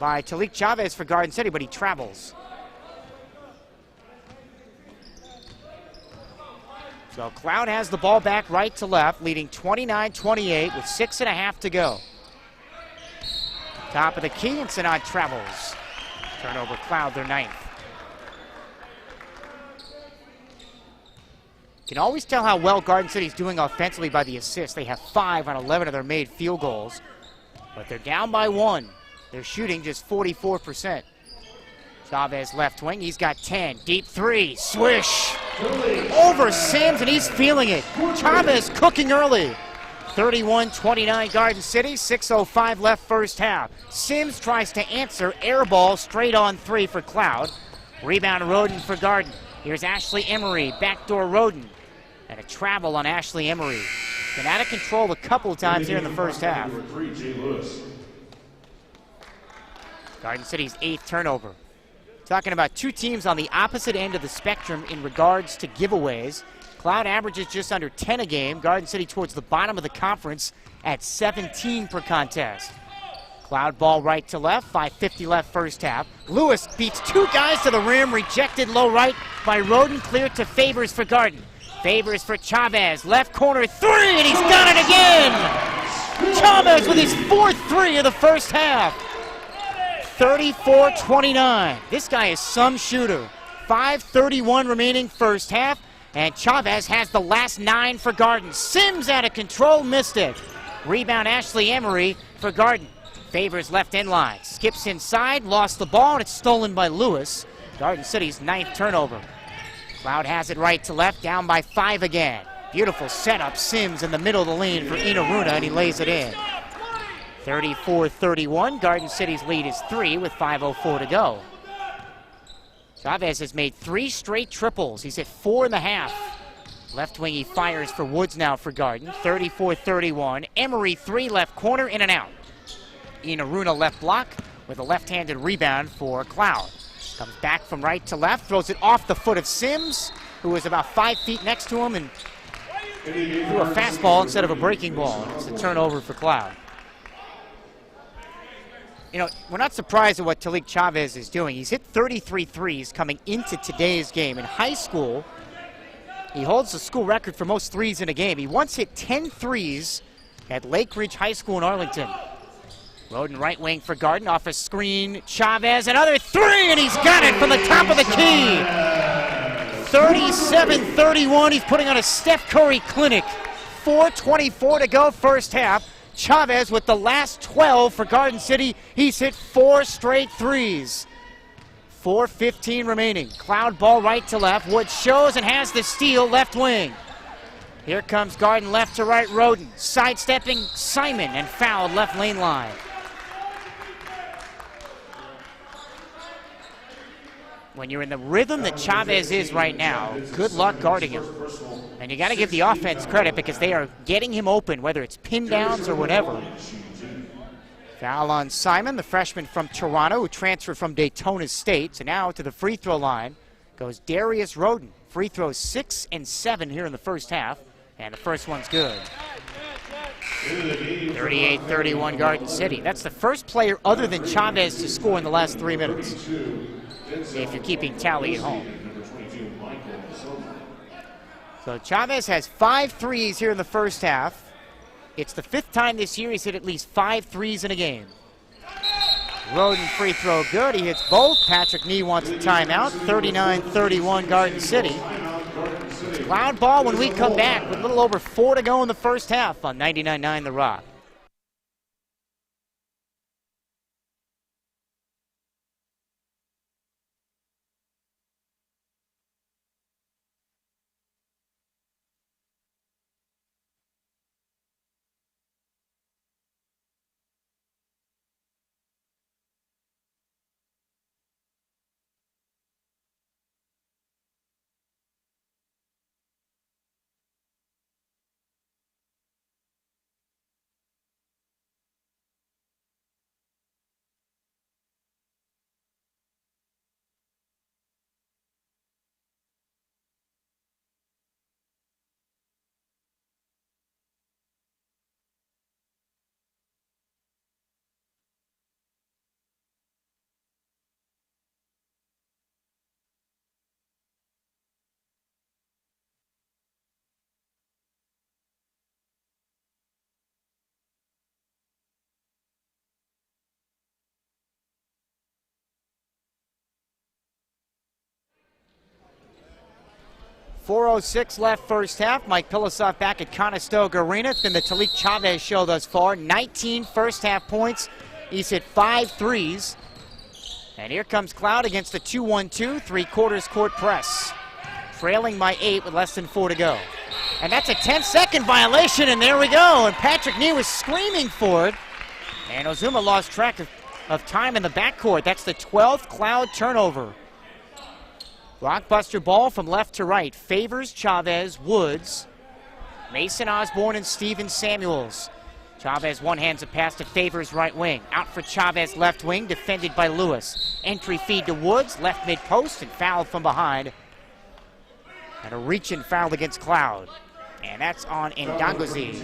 by Talik Chavez for Garden City, but he travels. So Cloud has the ball back right to left, leading 29-28 with 6.5 to go. Top of the key, and Sanad travels. Turnover Cloud, their 9th. Can always tell how well Garden City's doing offensively by the assists. They have 5 on 11 of their made field goals, but they're down by 1. They're shooting just 44%. Chavez left wing, he's got 10. Deep 3, swish. Over Sims, and he's feeling it. Chavez cooking early. 31-29 Garden City, 6:05 left first half. Sims tries to answer, air ball straight on 3 for Cloud. Rebound Roden for Garden. Here's Ashley Emery, backdoor Roden. And a travel on Ashley Emery. Been out of control a couple of times here in the first half. Garden City's 8th turnover. Talking about 2 teams on the opposite end of the spectrum in regards to giveaways. Cloud averages just under 10 a game. Garden City towards the bottom of the conference at 17 per contest. Cloud ball right to left, 5:50 left first half. Lewis beats two guys to the rim, rejected low right by Roden, cleared to Favors for Garden. Favors for Chavez, left corner three, and he's got it again! Chavez with his fourth three of the first half. 34-29. This guy is some shooter. 5:31 remaining first half, and Chavez has the last 9 for Garden. Sims out of control, missed it. Rebound Ashley Emery for Garden. Favors left end line, skips inside, lost the ball, and it's stolen by Lewis. Garden City's 9th turnover. Cloud has it right to left, down by 5 again. Beautiful setup, Sims in the middle of the lane for Inaruna, and he lays it in. 34-31, Garden City's lead is 3 with 5:04 to go. Chavez has made 3 straight triples. He's at 4 in the half. Left wing, he fires for Woods now for Garden. 34-31, Emery 3 left corner, in and out. Inaruna left block with a left-handed rebound for Cloud. Comes back from right to left, throws it off the foot of Sims, who was about 5 feet next to him, and threw a fastball instead of a breaking ball. It's a turnover for Cloud. You know, we're not surprised at what Talik Chavez is doing. He's hit 33 threes coming into today's game. In high school, he holds the school record for most threes in a game. He once hit 10 threes at Lake Ridge High School in Arlington. Roden right wing for Garden, off a screen, Chavez, another three, and he's got it from the top of the key. 37-31, he's putting on a Steph Curry clinic. 4:24 to go first half. Chavez with the last 12 for Garden City. He's hit 4 straight threes. 4:15 remaining. Cloud ball right to left. Woods shows and has the steal, left wing. Here comes Garden left to right, Roden. Sidestepping Simon and fouled left lane line. When you're in the rhythm that Chavez is right now, good luck guarding him. And you got to give the offense credit because they are getting him open, whether it's pin downs or whatever. Foul on Simon, the freshman from Toronto who transferred from Daytona State. So now to the free throw line goes Darius Roden. Free throws 6 and 7 here in the first half, and the first one's good. 38-31 Garden City. That's the first player other than Chavez to score in the last 3 minutes, if you're keeping tally at home. So Chavez has 5 threes here in the first half. It's the 5th time this year he's hit at least 5 threes in a game. Roden free throw good. He hits both. Patrick Nee wants a timeout. 39-31 Garden City. It's Cloud ball when we come back with a little over 4 to go in the first half on 99.9 The Rock. .406 left first half. Mike Pilosoff back at Conestoga Arena. It's been the Talik Chavez show thus far. 19 first half points. He's hit 5 threes. And here comes Cloud against the 2-1-2, 3/4 court press. Trailing by 8 with less than 4 to go. And that's a 10-second violation, and there we go. And Patrick Nee was screaming for it. And Ozuma lost track of time in the backcourt. That's the 12th Cloud turnover. Blockbuster ball from left to right. Favors Chavez, Woods, Mason Osborne, and Steven Samuels. Chavez one-hands a pass to Favors right wing. Out for Chavez left wing, defended by Lewis. Entry feed to Woods, left mid-post, and fouled from behind. And a reach-in foul against Cloud. And that's on Ndangozi.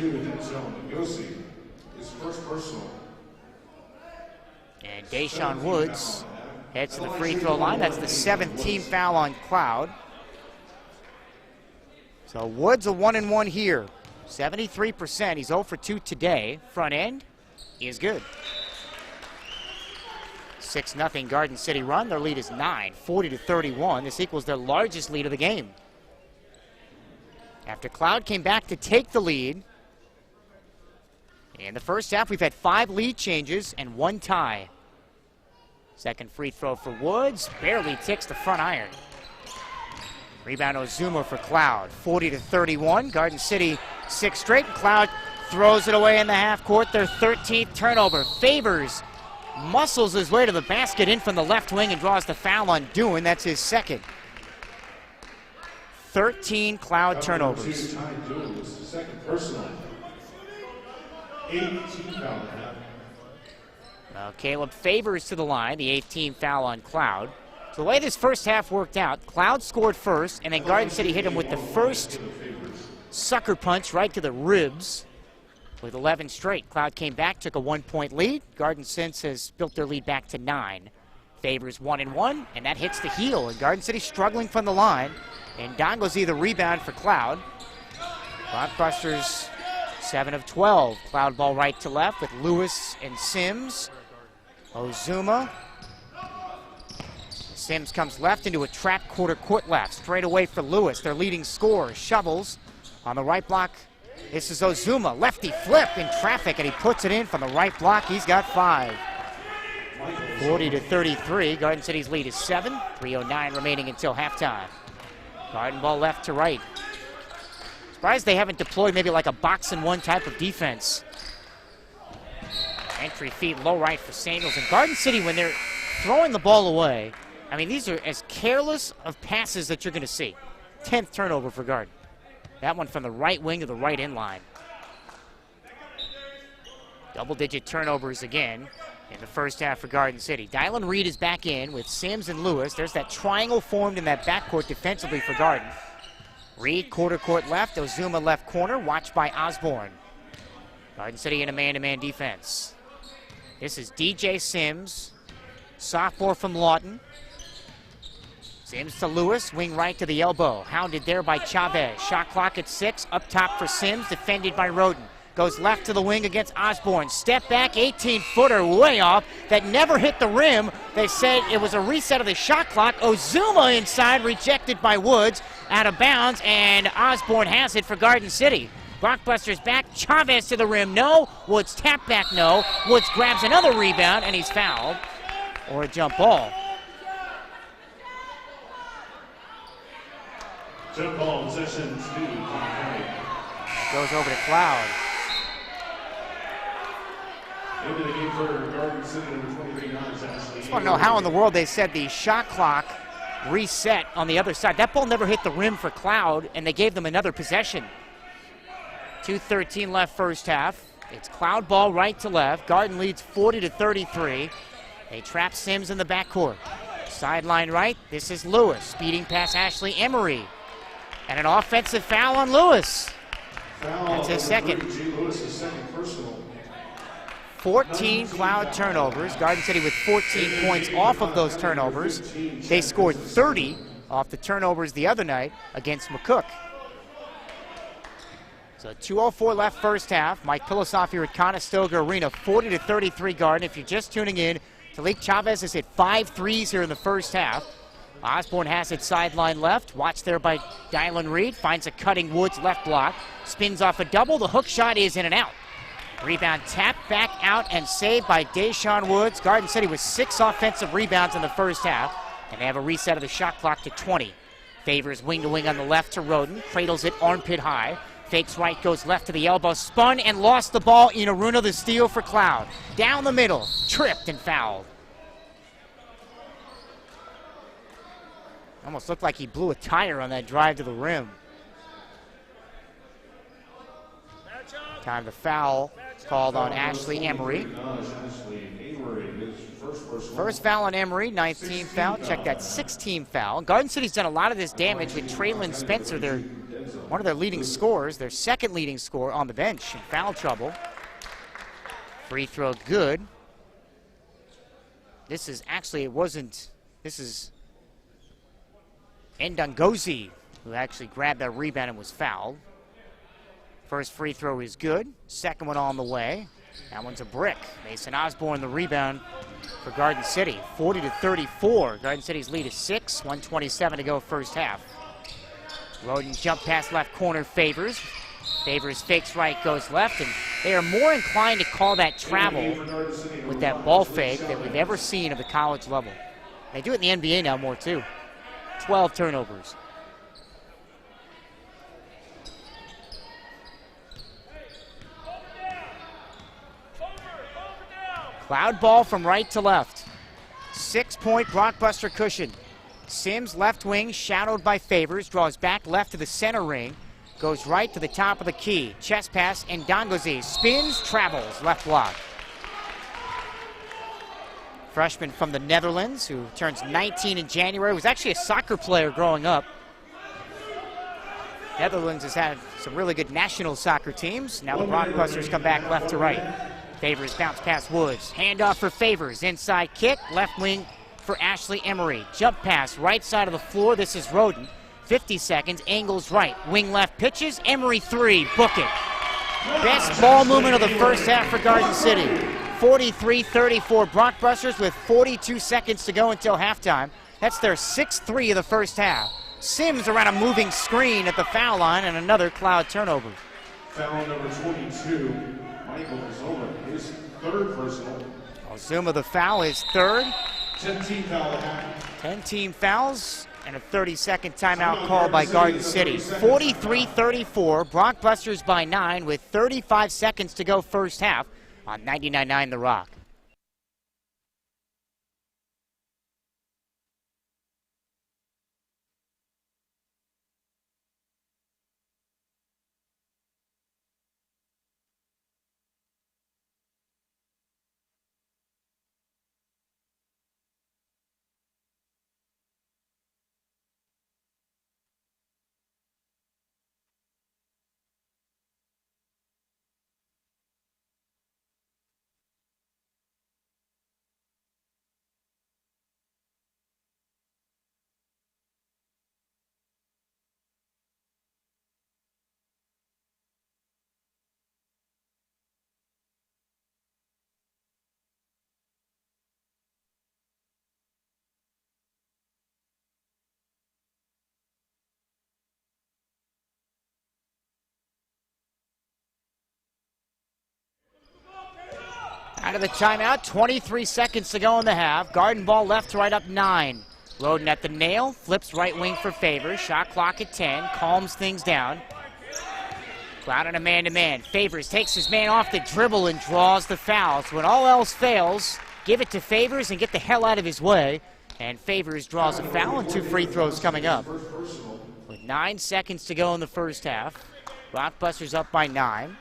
His first personal. And Deshaun Woods heads to the free throw line. That's the 7th team foul on Cloud. So Woods a 1-and-1 here. 73%. He's 0 for 2 today. Front end is good. 6-0 Garden City run. Their lead is 9, 40-31. This equals their largest lead of the game. After Cloud came back to take the lead, in the first half, we've had 5 lead changes and 1 tie. Second free throw for Woods. Barely ticks the front iron. Rebound Ozuma for Cloud. 40-31. Garden City 6 straight. Cloud throws it away in the half court. Their 13th turnover. Favors muscles his way to the basket in from the left wing and draws the foul on Doohan. That's his second. 13 Cloud turnovers. Second personal. 18 foul. Caleb Favors to the line, the 18th foul on Cloud. So the way this first half worked out, Cloud scored first, and then Garden City hit him with the first sucker punch right to the ribs. With 11 straight, Cloud came back, took a 1-point lead. Garden since has built their lead back to 9. Favors 1-and-1, and that hits the heel. And Garden City struggling from the line. And Dongozi the rebound for Cloud. Blockbusters 7 of 12. Cloud ball right to left with Lewis and Sims. Ozuma. Sims comes left into a trap quarter court left. Straight away for Lewis, their leading scorer. Shovels on the right block. This is Ozuma. Lefty flip in traffic, and he puts it in from the right block. He's got 5. 40-33. Garden City's lead is 7. 3:09 remaining until halftime. Garden ball left to right. Surprised they haven't deployed maybe like a box-and-one type of defense. Entry feed low right for Samuels. And Garden City, when they're throwing the ball away, I mean, these are as careless of passes that you're going to see. 10th turnover for Garden. That one from the right wing to the right in line. Double-digit turnovers again in the first half for Garden City. Dylan Reed is back in with Sims and Lewis. There's that triangle formed in that backcourt defensively for Garden. Reed, quarter court left. Ozuma left corner, watched by Osborne. Garden City in a man-to-man defense. This is DJ Sims, sophomore from Lawton. Sims to Lewis, wing right to the elbow. Hounded there by Chavez. Shot clock at 6. Up top for Sims, defended by Roden. Goes left to the wing against Osborne. Step back, 18-footer, way off. That never hit the rim. They said it was a reset of the shot clock. Ozuma inside, rejected by Woods. Out of bounds, and Osborne has it for Garden City. Blockbusters back. Chavez to the rim, no. Woods tap back, no. Woods grabs another rebound, and he's fouled. Or a jump ball. Jump ball, possession 2. Goes over to Cloud. Into the game for Garden City, number 23, Ashley. I just want to know how in the world they said the shot clock reset on the other side. That ball never hit the rim for Cloud, and they gave them another possession. 2:13 left first half. It's Cloud ball right to left. Garden leads 40-33. They trap Sims in the backcourt. Sideline right. This is Lewis. Speeding past Ashley Emery. And an offensive foul on Lewis. That's his second. Lewis's second personal. 14 Cloud turnovers. Garden City with 14 points off of those turnovers. They scored 30 off the turnovers the other night against McCook. So 2:04 left first half. Mike Pilosoff here at Conestoga Arena. 40-33 Garden. If you're just tuning in, Talik Chavez has hit 5 threes here in the first half. Osborne has it sideline left. Watched there by Dylan Reed. Finds a cutting Woods left block. Spins off a double. The hook shot is in and out. Rebound tapped back out and saved by Deshaun Woods. Garden City with 6 offensive rebounds in the first half. And they have a reset of the shot clock to 20. Favors wing to wing on the left to Roden. Cradles it armpit high. Fakes right, goes left to the elbow. Spun and lost the ball. Inaruna the steal for Cloud. Down the middle. Tripped and fouled. Almost looked like he blew a tire on that drive to the rim. Time to foul called on Ashley Emery. First foul on Emery, 19th foul. Check that, 16th foul. Garden City's done a lot of this damage with Traylon Spencer, one of their leading scorers, their second leading scorer on the bench in foul trouble. Free throw good. This is actually, it wasn't, this is Ndangozi who actually grabbed that rebound and was fouled. First free throw is good. Second one on the way. That one's a brick. Mason Osborne the rebound for Garden City. 40-34. Garden City's lead is 6. 1:27 to go first half. Roden jump pass left corner Favors. Favors fakes right, goes left, and they are more inclined to call that travel with that ball fake than we've ever seen at the college level. They do it in the NBA now more too. 12 turnovers. Cloud ball from right to left. 6-point blockbuster cushion. Sims left wing, shadowed by Favors, draws back left to the center ring, goes right to the top of the key. Chest pass, and Ndangozi spins, travels, left block. Freshman from the Netherlands who turns 19 in January, was actually a soccer player growing up. Netherlands has had some really good national soccer teams. Now the blockbusters come back left to right. Favors bounce past Woods. Handoff for Favors. Inside kick. Left wing for Ashley Emery. Jump pass. Right side of the floor. This is Roden. 50 seconds. Angles right. Wing left pitches. Emery 3. Book it. Best ball movement of the first half for Garden City. 43-34 Blockbusters with 42 seconds to go until halftime. That's their 6th 3 of the first half. Sims around a moving screen at the foul line and another Cloud turnover. Foul number 22, Michael Zoma, his third personal. Ozuma the foul, his third. 10-team foul at half. 10 team fouls and a 30-second timeout call by Garden City. 43-34, Blockbusters by 9 with 35 seconds to go first half on 99.9 The Rock. Out of the timeout, 23 seconds to go in the half. Garden ball left to right up 9. Roden at the nail, flips right wing for Favors. Shot clock at 10, calms things down. Cloud on a man-to-man. Favors takes his man off the dribble and draws the foul. So when all else fails, give it to Favors and get the hell out of his way. And Favors draws a foul and 2 free throws coming up. With 9 seconds to go in the first half. Blockbusters up by 9.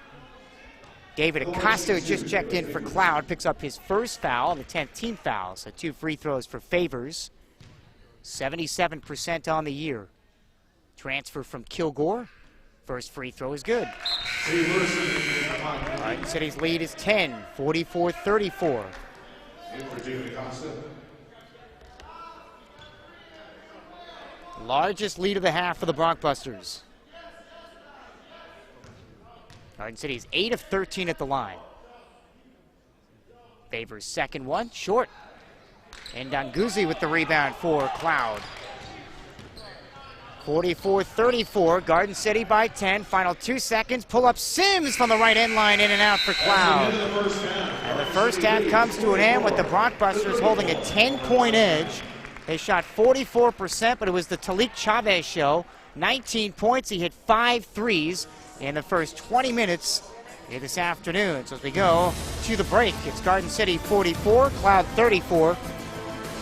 David Acosta, who just checked in for Cloud, picks up his first foul, the 10th team foul. So 2 free throws for Favors. 77% on the year. Transfer from Kilgore. First free throw is good. Garden City's lead is 10, 44-34. Largest lead of the half for the Blockbusters. Garden City's 8 of 13 at the line. Favors second one, short. And Ndangozi with the rebound for Cloud. 44-34, Garden City by 10. Final 2 seconds. Pull up Sims from the right end line, in and out for Cloud. And the first half comes to an end with the Blockbusters holding a 10-point edge. They shot 44%, but it was the Talik Chavez show. 19 points. He hit 5 threes in the first 20 minutes here this afternoon. So as we go to the break, it's Garden City 44, Cloud 34.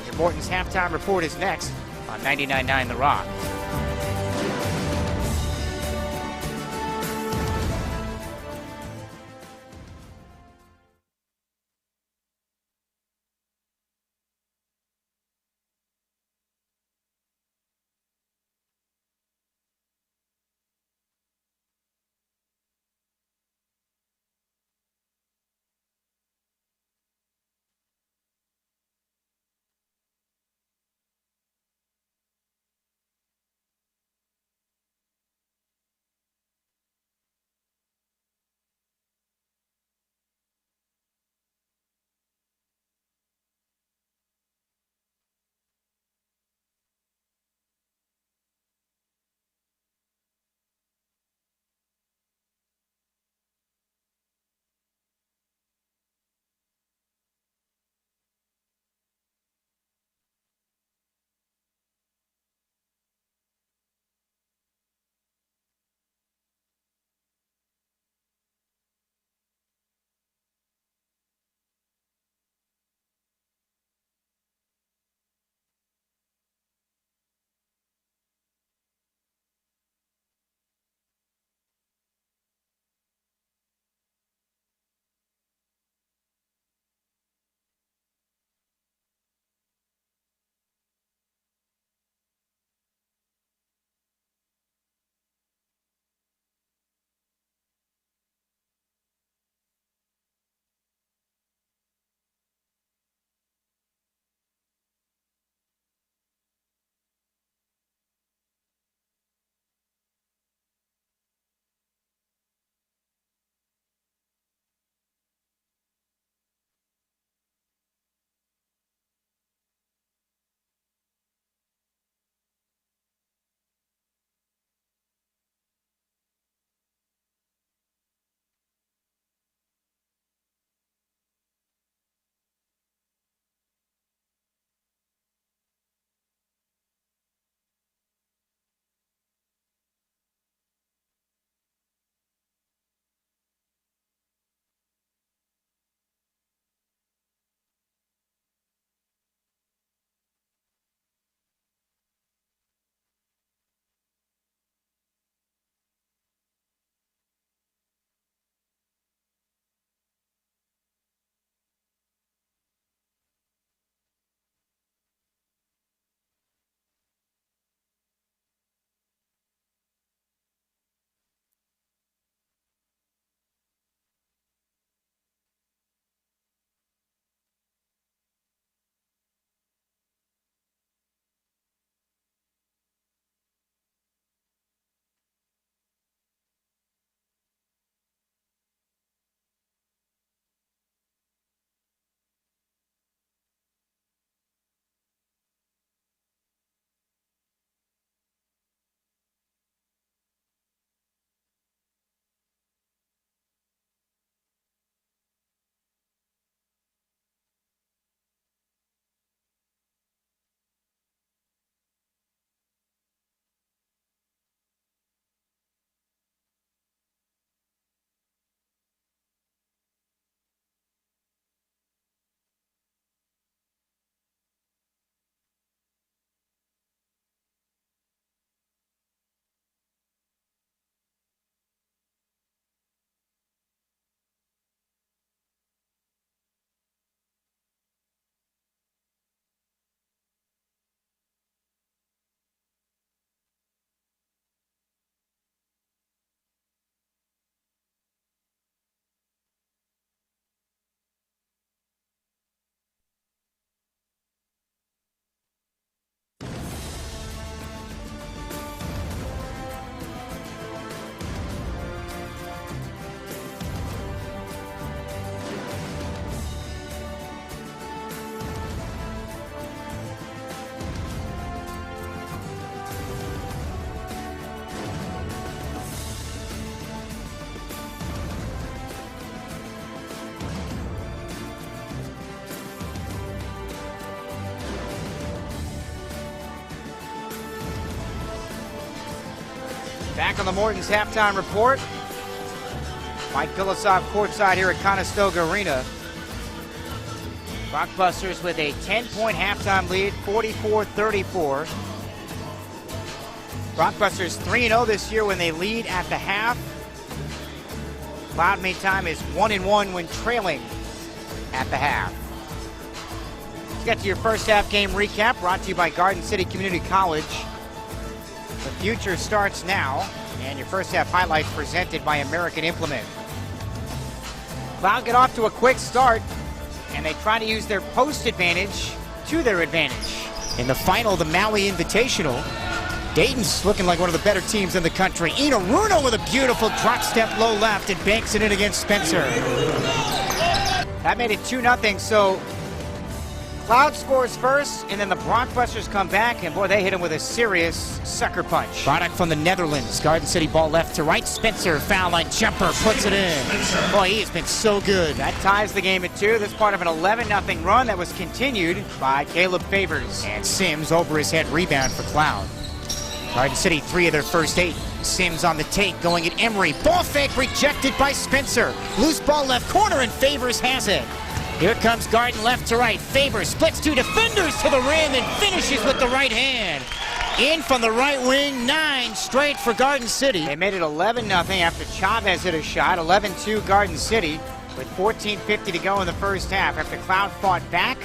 Your Morton's halftime report is next on 99.9 The Rock. Back on the Morton's halftime report. Mike Philosoph courtside here at Conestoga Arena. Rockbusters with a 10-point halftime lead, 44-34. Rockbusters 3-0 this year when they lead at the half. Cloud meantime is 1-1 when trailing at the half. Let's get to your first half game recap, brought to you by Garden City Community College. The future starts now, and your first half highlights presented by American Implement. Cloud get off to a quick start, and they try to use their post advantage to their advantage. In the final of the Maui Invitational, Dayton's looking like one of the better teams in the country. Inaruno with a beautiful drop step low left and banks it in against Spencer. That made it 2-0, so Cloud scores first, and then the Brockbusters come back, and boy, they hit him with a serious sucker punch. Product from the Netherlands. Garden City ball left to right. Spencer, foul line jumper, puts it in. Boy, he has been so good. That ties the game at 2. This part of an 11-0 run that was continued by Caleb Favors. And Sims over his head rebound for Cloud. Garden City 3 of their first 8. Sims on the take, going at Emery. Ball fake rejected by Spencer. Loose ball left corner, and Favors has it. Here comes Garden left to right. Favors splits 2 defenders to the rim and finishes with the right hand. In from the right wing, 9 straight for Garden City. They made it 11-0 after Chavez hit a shot. 11-2 Garden City with 14:50 to go in the first half. After Cloud fought back,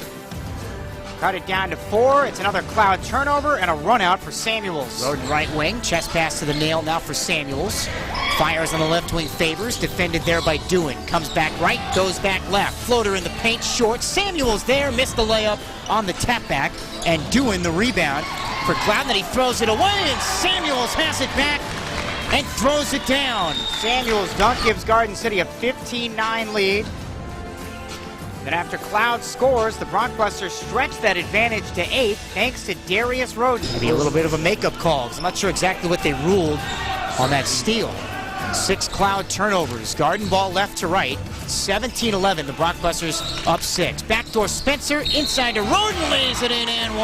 cut it down to 4. It's another Cloud turnover and a run out for Samuels. Roden right wing, chest pass to the nail now for Samuels. Fires on the left wing. Favors, defended there by Dewin. Comes back right, goes back left. Floater in the paint, short. Samuels there, missed the layup on the tap back. And Dewin the rebound for Cloud, then he throws it away, and Samuels has it back and throws it down. Samuels' dunk gives Garden City a 15-9 lead. Then after Cloud scores, the Brockbusters stretch that advantage to 8 thanks to Darius Roden. Maybe a little bit of a makeup call, because I'm not sure exactly what they ruled on that steal. 6 Cloud turnovers. Garden ball left to right. 17-11. The Brockbusters up 6. Backdoor Spencer. Inside to Roden. Lays it in and 1.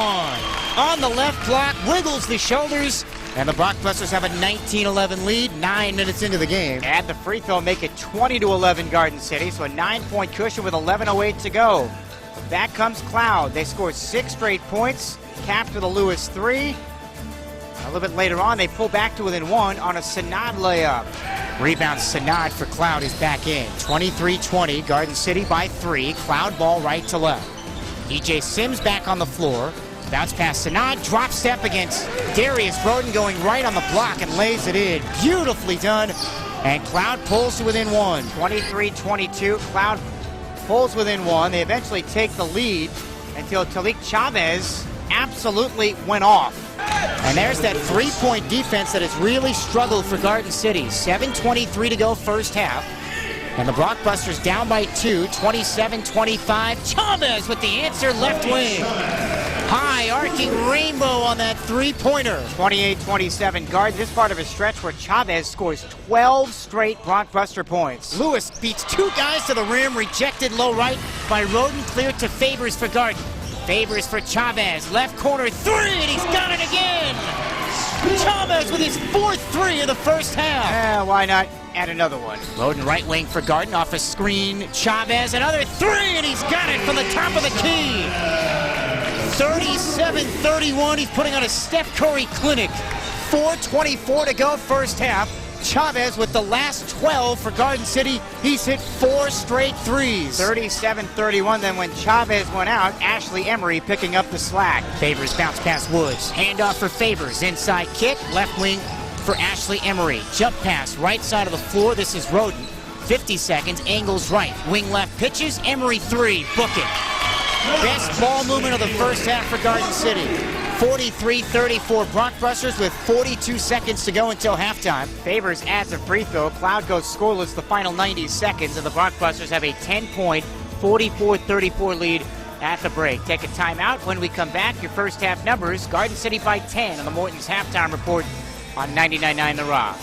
On the left block. Wiggles the shoulders. And the Brockbusters have a 19-11 lead. 9 minutes into the game. Add the free throw. Make it 20-11 Garden City. So a 9-point cushion with 11:08 to go. Back comes Cloud. They scored 6 straight points. Capped with a Lewis 3. A little bit later on, they pull back to within 1 on a Sanad layup. Rebound Sanad for Cloud is back in. 23-20, Garden City by 3. Cloud ball right to left. DJ Sims back on the floor. Bounce pass Sanad, drop step against Darius Roden, going right on the block and lays it in. Beautifully done. And Cloud pulls to within 1. 23-22, Cloud pulls within 1. They eventually take the lead until Talik Chavez absolutely went off. And there's that 3-point defense that has really struggled for Garden City. 7:23 to go first half. And the Brockbusters down by 2, 27-25. Chavez with the answer, left wing. High arcing rainbow on that 3-pointer. 28-27 Garden. This part of a stretch where Chavez scores 12 straight Brockbuster points. Lewis beats 2 guys to the rim, rejected low right by Roden, cleared to Favors for Garden. Favors for Chavez, left corner 3, and he's got it again! Chavez with his 4th 3 of the first half. Why not add another one? Roden right wing for Garden, off a screen. Chavez, another 3, and he's got it from the top of the key. 37-31, he's putting on a Steph Curry clinic. 4:24 to go first half. Chavez with the last 12 for Garden City. He's hit 4 straight 3s. 37-31. Then when Chavez went out, Ashley Emery picking up the slack. Favors bounce past Woods. Handoff for Favors. Inside kick. Left wing for Ashley Emery. Jump pass. Right side of the floor. This is Roden. 50 seconds. Angles right. Wing left pitches. Emery 3. Book it. Best ball movement of the first half for Garden City. 43-34 Brockbusters with 42 seconds to go until halftime. Favors adds a free throw. Cloud goes scoreless the final 90 seconds, and the Brockbusters have a 10-point, 44-34 lead at the break. Take a timeout. When we come back, your first half numbers. Garden City by 10 on the Morton's halftime report on 99.9 The Rock.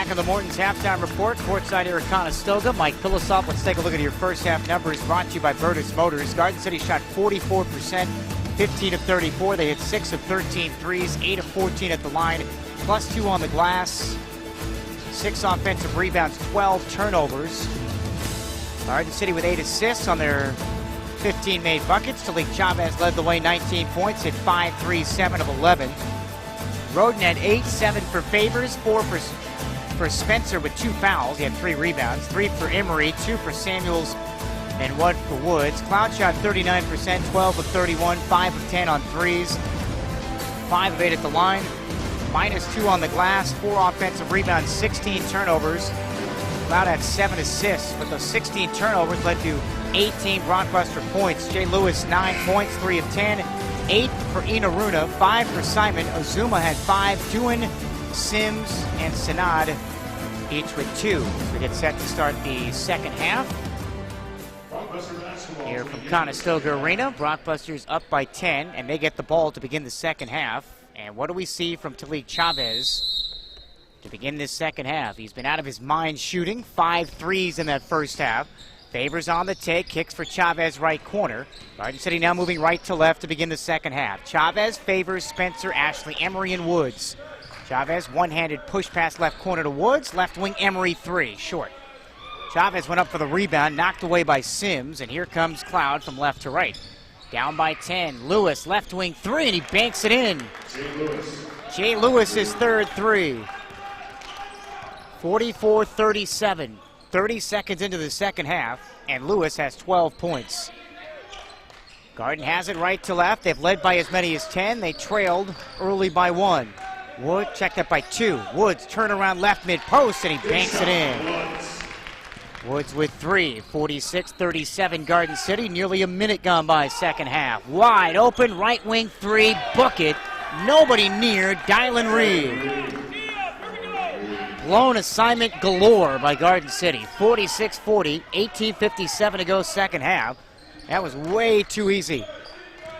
Back in the Morton's halftime report, courtside here at Conestoga. Mike Philosoph, let's take a look at your first half numbers brought to you by Bertus Motors. Garden City shot 44%, 15 of 34. They hit 6 of 13 threes, 8 of 14 at the line, +2 on the glass, 6 offensive rebounds, 12 turnovers. Garden City with 8 assists on their 15 made buckets. Talik Chavez led the way, 19 points, hit 5 3, 7 of 11. Roden had 8, 7 for Favors, 4 for Spencer with 2 fouls. He had 3 rebounds, 3 for Emery, 2 for Samuels, and 1 for Woods. Cloud shot 39%, 12 of 31, 5 of 10 on threes, 5 of 8 at the line, -2 on the glass, 4 offensive rebounds, 16 turnovers. Cloud had 7 assists, but those 16 turnovers led to 18 blockbuster points. Jay Lewis, 9 points, 3 of 10. 8 for Inaruna, 5 for Simon. Ozuma had 5. Doohan, Sims, and Sanad each with 2. We get set to start the second half. Here from Conestoga Arena, Blockbusters up by 10, and they get the ball to begin the second half. And what do we see from Talik Chavez to begin this second half? He's been out of his mind shooting, 5 threes in that first half. Favors on the take, kicks for Chavez right corner. Garden City now moving right to left to begin the second half. Chavez, Favors, Spencer, Ashley, Emery, and Woods. Chavez, one-handed push pass left corner to Woods. Left wing, Emery, 3, short. Chavez went up for the rebound, knocked away by Sims, and here comes Cloud from left to right. Down by 10, Lewis, left wing, 3, and he banks it in. Jay Lewis, his third 3. 44-37. 30 seconds into the second half, and Lewis has 12 points. Garden has it right to left. They've led by as many as 10. They trailed early by 1. Wood checked up by 2. Woods turnaround left mid-post, and he banks it in. Woods with 3. 46-37 Garden City. Nearly a minute gone by second half. Wide open, right wing 3. Book it. Nobody near Dylan Reed. Blown assignment galore by Garden City. 46-40, 18:57 to go second half. That was way too easy.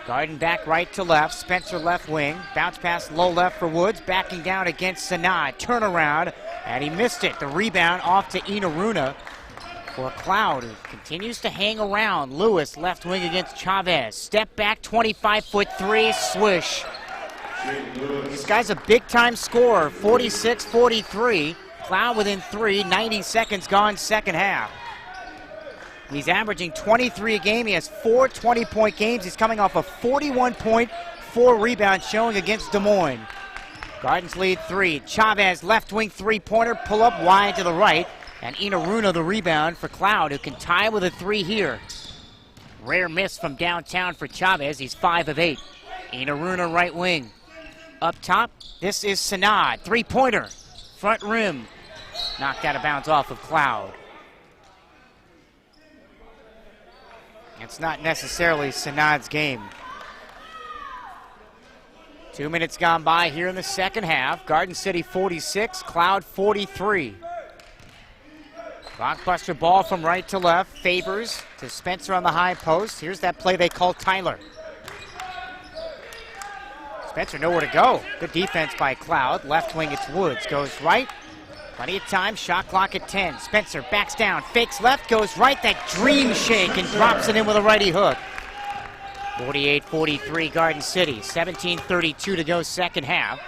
Garden back right to left. Spencer left wing. Bounce pass low left for Woods. Backing down against Sanad. Turnaround, and he missed it. The rebound off to Inaruna for Cloud, who continues to hang around. Lewis left wing against Chavez. Step back, 25-foot 3, swish. This guy's a big-time scorer, 46-43. Cloud within 3, 90 seconds gone second half. He's averaging 23 a game. He has 4 20-point games. He's coming off a 41-point, 4-rebound showing against Des Moines. Gardens lead 3. Chavez, left wing 3-pointer, pull up wide to the right. And Inaruna the rebound for Cloud, who can tie with a 3 here. Rare miss from downtown for Chavez. He's 5 of 8. Inaruna right wing. Up top, this is Sanad. 3-pointer. Front rim. Knocked out of bounds off of Cloud. It's not necessarily Sanad's game. 2 minutes gone by here in the second half. Garden City 46, Cloud 43. Blockbuster ball from right to left. Favors to Spencer on the high post. Here's that play they call Tyler. Spencer nowhere to go. Good defense by Cloud. Left wing, it's Woods. Goes right. Plenty of time. Shot clock at 10. Spencer backs down. Fakes left. Goes right. That dream shake and drops it in with a righty hook. 48-43 Garden City. 17:32 to go second half.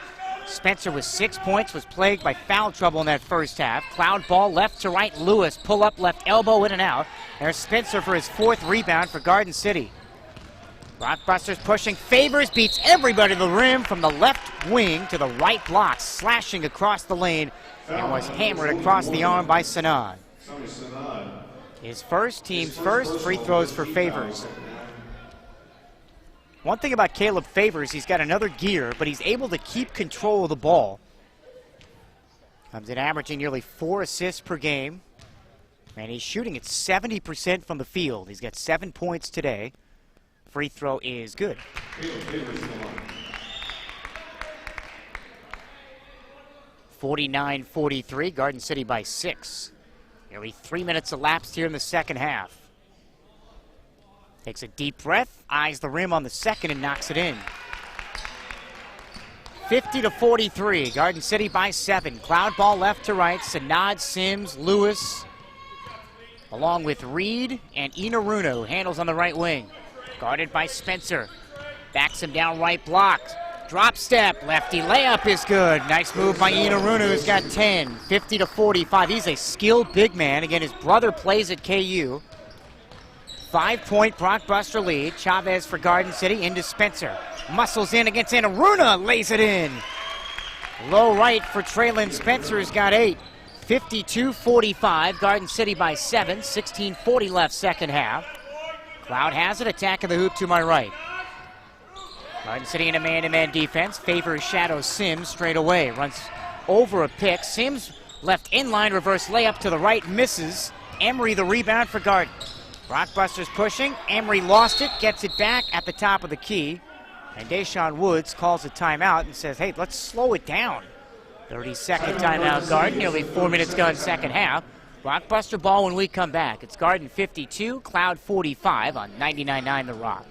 Spencer with 6 points. Was plagued by foul trouble in that first half. Cloud ball left to right. Lewis pull up left elbow in and out. There's Spencer for his 4th rebound for Garden City. Blockbusters pushing. Favors beats everybody to the rim from the left wing to the right block, slashing across the lane, and was hammered across the arm by Sanad. His first, team's first. Free throws for Favors. One thing about Caleb Favors, he's got another gear, but he's able to keep control of the ball. Comes in averaging nearly 4 assists per game, and he's shooting at 70% from the field. He's got 7 points today. Free throw is good. 49-43, Garden City by 6. Nearly 3 minutes elapsed here in the second half. Takes a deep breath, eyes the rim on the second, and knocks it in. 50-43, Garden City by 7. Cloud ball left to right, Sanad, Sims, Lewis, along with Reed and Inaruna, who handles on the right wing. Guarded by Spencer. Backs him down right, blocked. Drop step, lefty layup is good. Nice move by Inaruna, who's got 10. 50-45. He's a skilled big man. Again, his brother plays at KU. 5-point blockbuster lead. Chavez for Garden City into Spencer. Muscles in against Inaruna, lays it in. Low right for Traylon Spencer, who's got 8. 52-45, Garden City by 7. 16:40 left second half. Cloud has it, attacking the hoop to my right. Garden City in a man-to-man defense, favors Shadow Sims straight away. Runs over a pick. Sims left inline, reverse layup to the right, misses. Emery the rebound for Garden. Rockbusters pushing. Emery lost it, gets it back at the top of the key. And Deshaun Woods calls a timeout and says, hey, let's slow it down. 30-second timeout, Garden. Nearly 4 minutes gone second half. Rockbuster ball when we come back. It's Garden 52, Cloud 45 on 99.9 The Rock.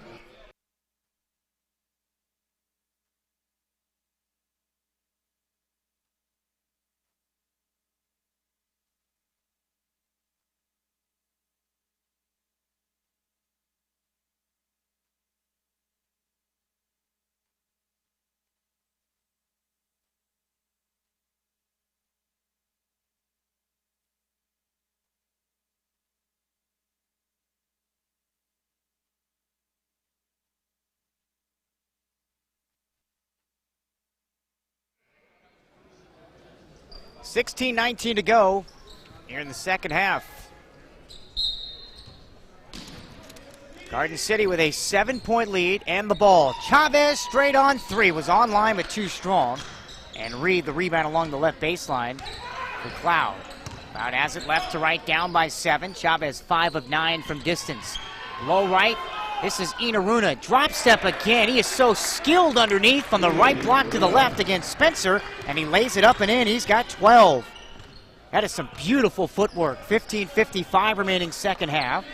$16:19 to go here in the second half. Garden City with a 7-point lead and the ball. Chavez straight on 3, was online but too strong. And Reed the rebound along the left baseline for Cloud. Cloud has it left to right, down by 7. Chavez 5 of 9 from distance. Low right, this is Inaruna. Drop step again. He is so skilled underneath from the right block to the left against Spencer, and he lays it up and in. He's got 12. That is some beautiful footwork. 15:55 remaining second half.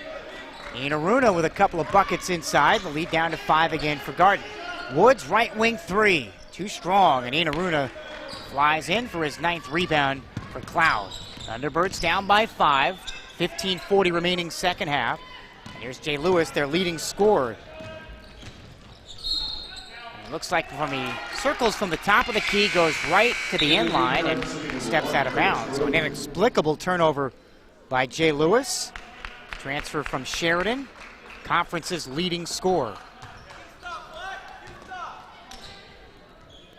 Inaruna with a couple of buckets inside. The lead down to 5 again for Garden. Woods right wing 3. Too strong, and Inaruna flies in for his 9th rebound for Cloud. Thunderbirds down by 5. 15:40 remaining second half. And here's Jay Lewis, their leading scorer. And it looks like from the circles from the top of the key, goes right to the end line and steps out of bounds. So an inexplicable turnover by Jay Lewis. Transfer from Sheridan, conference's leading scorer.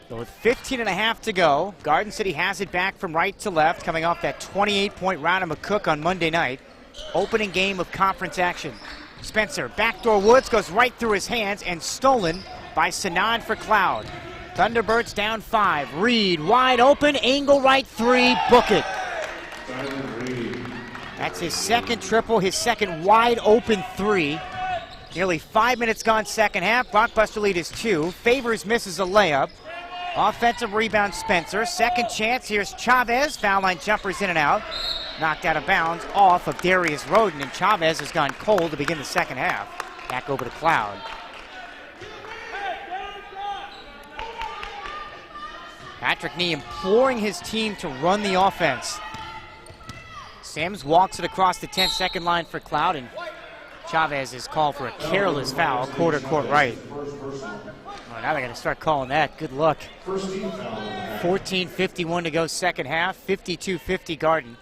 So with 15.5 to go, Garden City has it back from right to left, coming off that 28-point round of McCook on Monday night. Opening game of conference action. Spencer, backdoor Woods, goes right through his hands and stolen by Sanad for Cloud. Thunderbirds down 5. Reed wide open, angle right 3, book it. That's his second triple, his second wide open 3. Nearly 5 minutes gone second half. Blockbuster lead is 2. Favors misses a layup. Offensive rebound Spencer. Second chance, here's Chavez. Foul line jumpers in and out. Knocked out of bounds off of Darius Roden, and Chavez has gone cold to begin the second half. Back over to Cloud. Patrick Nee imploring his team to run the offense. Sims walks it across the 10-second line for Cloud, and Chavez is called for a careless foul, quarter court right. Oh, now they're going to start calling that. Good luck. 14:51 to go second half. 52-50 Garden.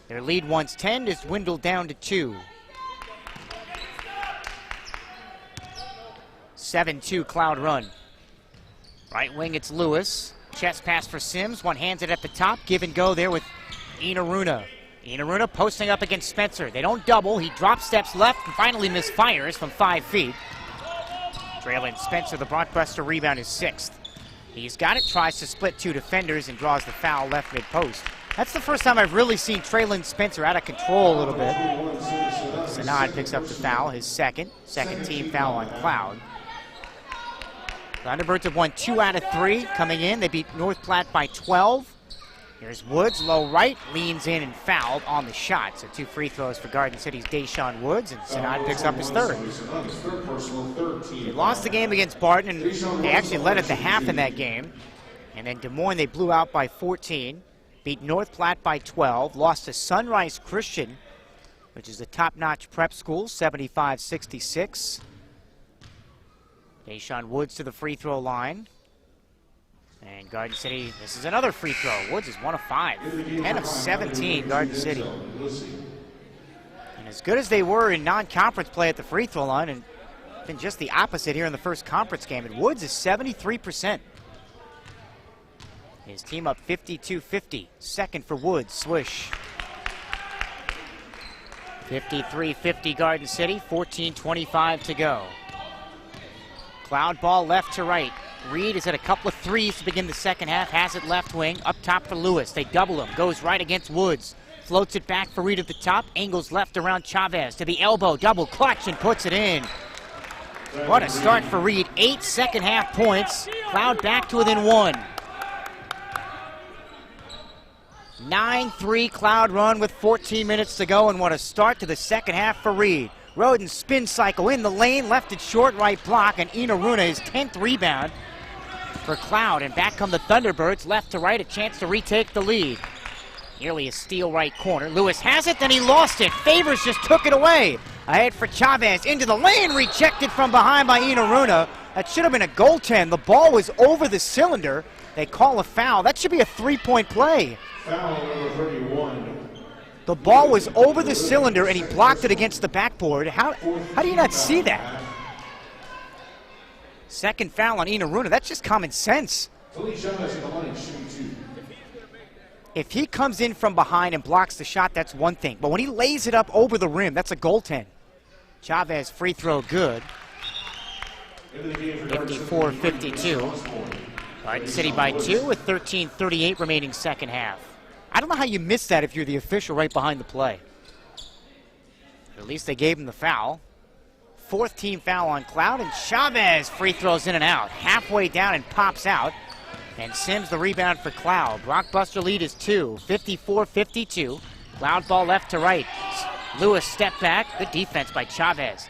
Their lead once 10 is dwindled down to 2. 7-2 Cloud run. Right wing, it's Lewis. Chest pass for Sims. One hands it at the top. Give and go there with Inaruna. Inaruna posting up against Spencer. They don't double. He drop steps left and finally misfires from 5 feet. Traylon Spencer, the blockbuster rebound, is 6th. He's got it, tries to split 2 defenders and draws the foul left mid-post. That's the first time I've really seen Traylon Spencer out of control a little bit. Sanad picks up the foul, his second team foul on Cloud. Thunderbirds have won 2 out of 3 coming in. They beat North Platte by 12. Here's Woods, low right, leans in and fouled on the shot. So 2 free throws for Garden City's Deshaun Woods, and Sanad picks up his 3rd. They lost the game against Barton, and they actually led at the half in that game. And then Des Moines, they blew out by 14, beat North Platte by 12, lost to Sunrise Christian, which is a top-notch prep school, 75-66. Deshaun Woods to the free throw line. And Garden City, this is another free throw. Woods is 1 of 5, 10 of 17, Garden City. And as good as they were in non-conference play at the free throw line, and been just the opposite here in the first conference game, and Woods is 73%. His team up 52-50. Second for Woods, swish. 53-50 Garden City, 14:25 to go. Cloud ball left to right. Reed is at a couple of threes to begin the second half, has it left wing, up top for Lewis. They double him, goes right against Woods. Floats it back for Reed at the top, angles left around Chavez to the elbow, double clutch and puts it in. What a start for Reed, 8 second half points. Cloud back to within 1. 9-3 Cloud run with 14 minutes to go, and what a start to the second half for Reed. Roden spin cycle in the lane, left it short, right block, and Inaruna his 10th rebound for Cloud. And back come the Thunderbirds, left to right, a chance to retake the lead. Nearly a steal right corner. Lewis has it, then he lost it. Favors just took it away. Ahead for Chavez, into the lane, rejected from behind by Inaruna. That should have been a goaltend. The ball was over the cylinder. They call a foul. That should be a three-point play. Foul number 31. The ball was over the cylinder and he blocked it against the backboard. How do you not see that? Second foul on Inaruna. That's just common sense. If he comes in from behind and blocks the shot, that's one thing. But when he lays it up over the rim, that's a goaltend. Chavez free throw good. 54-52. Garden City by 2 with 13:38 remaining second half. I don't know how you miss that if you're the official right behind the play. At least they gave him the foul. 4th team foul on Cloud, and Chavez free throws in and out. Halfway down and pops out. And Sims the rebound for Cloud. Blockbuster lead is 2, 54-52. Cloud ball left to right. Lewis step back. Good defense by Chavez.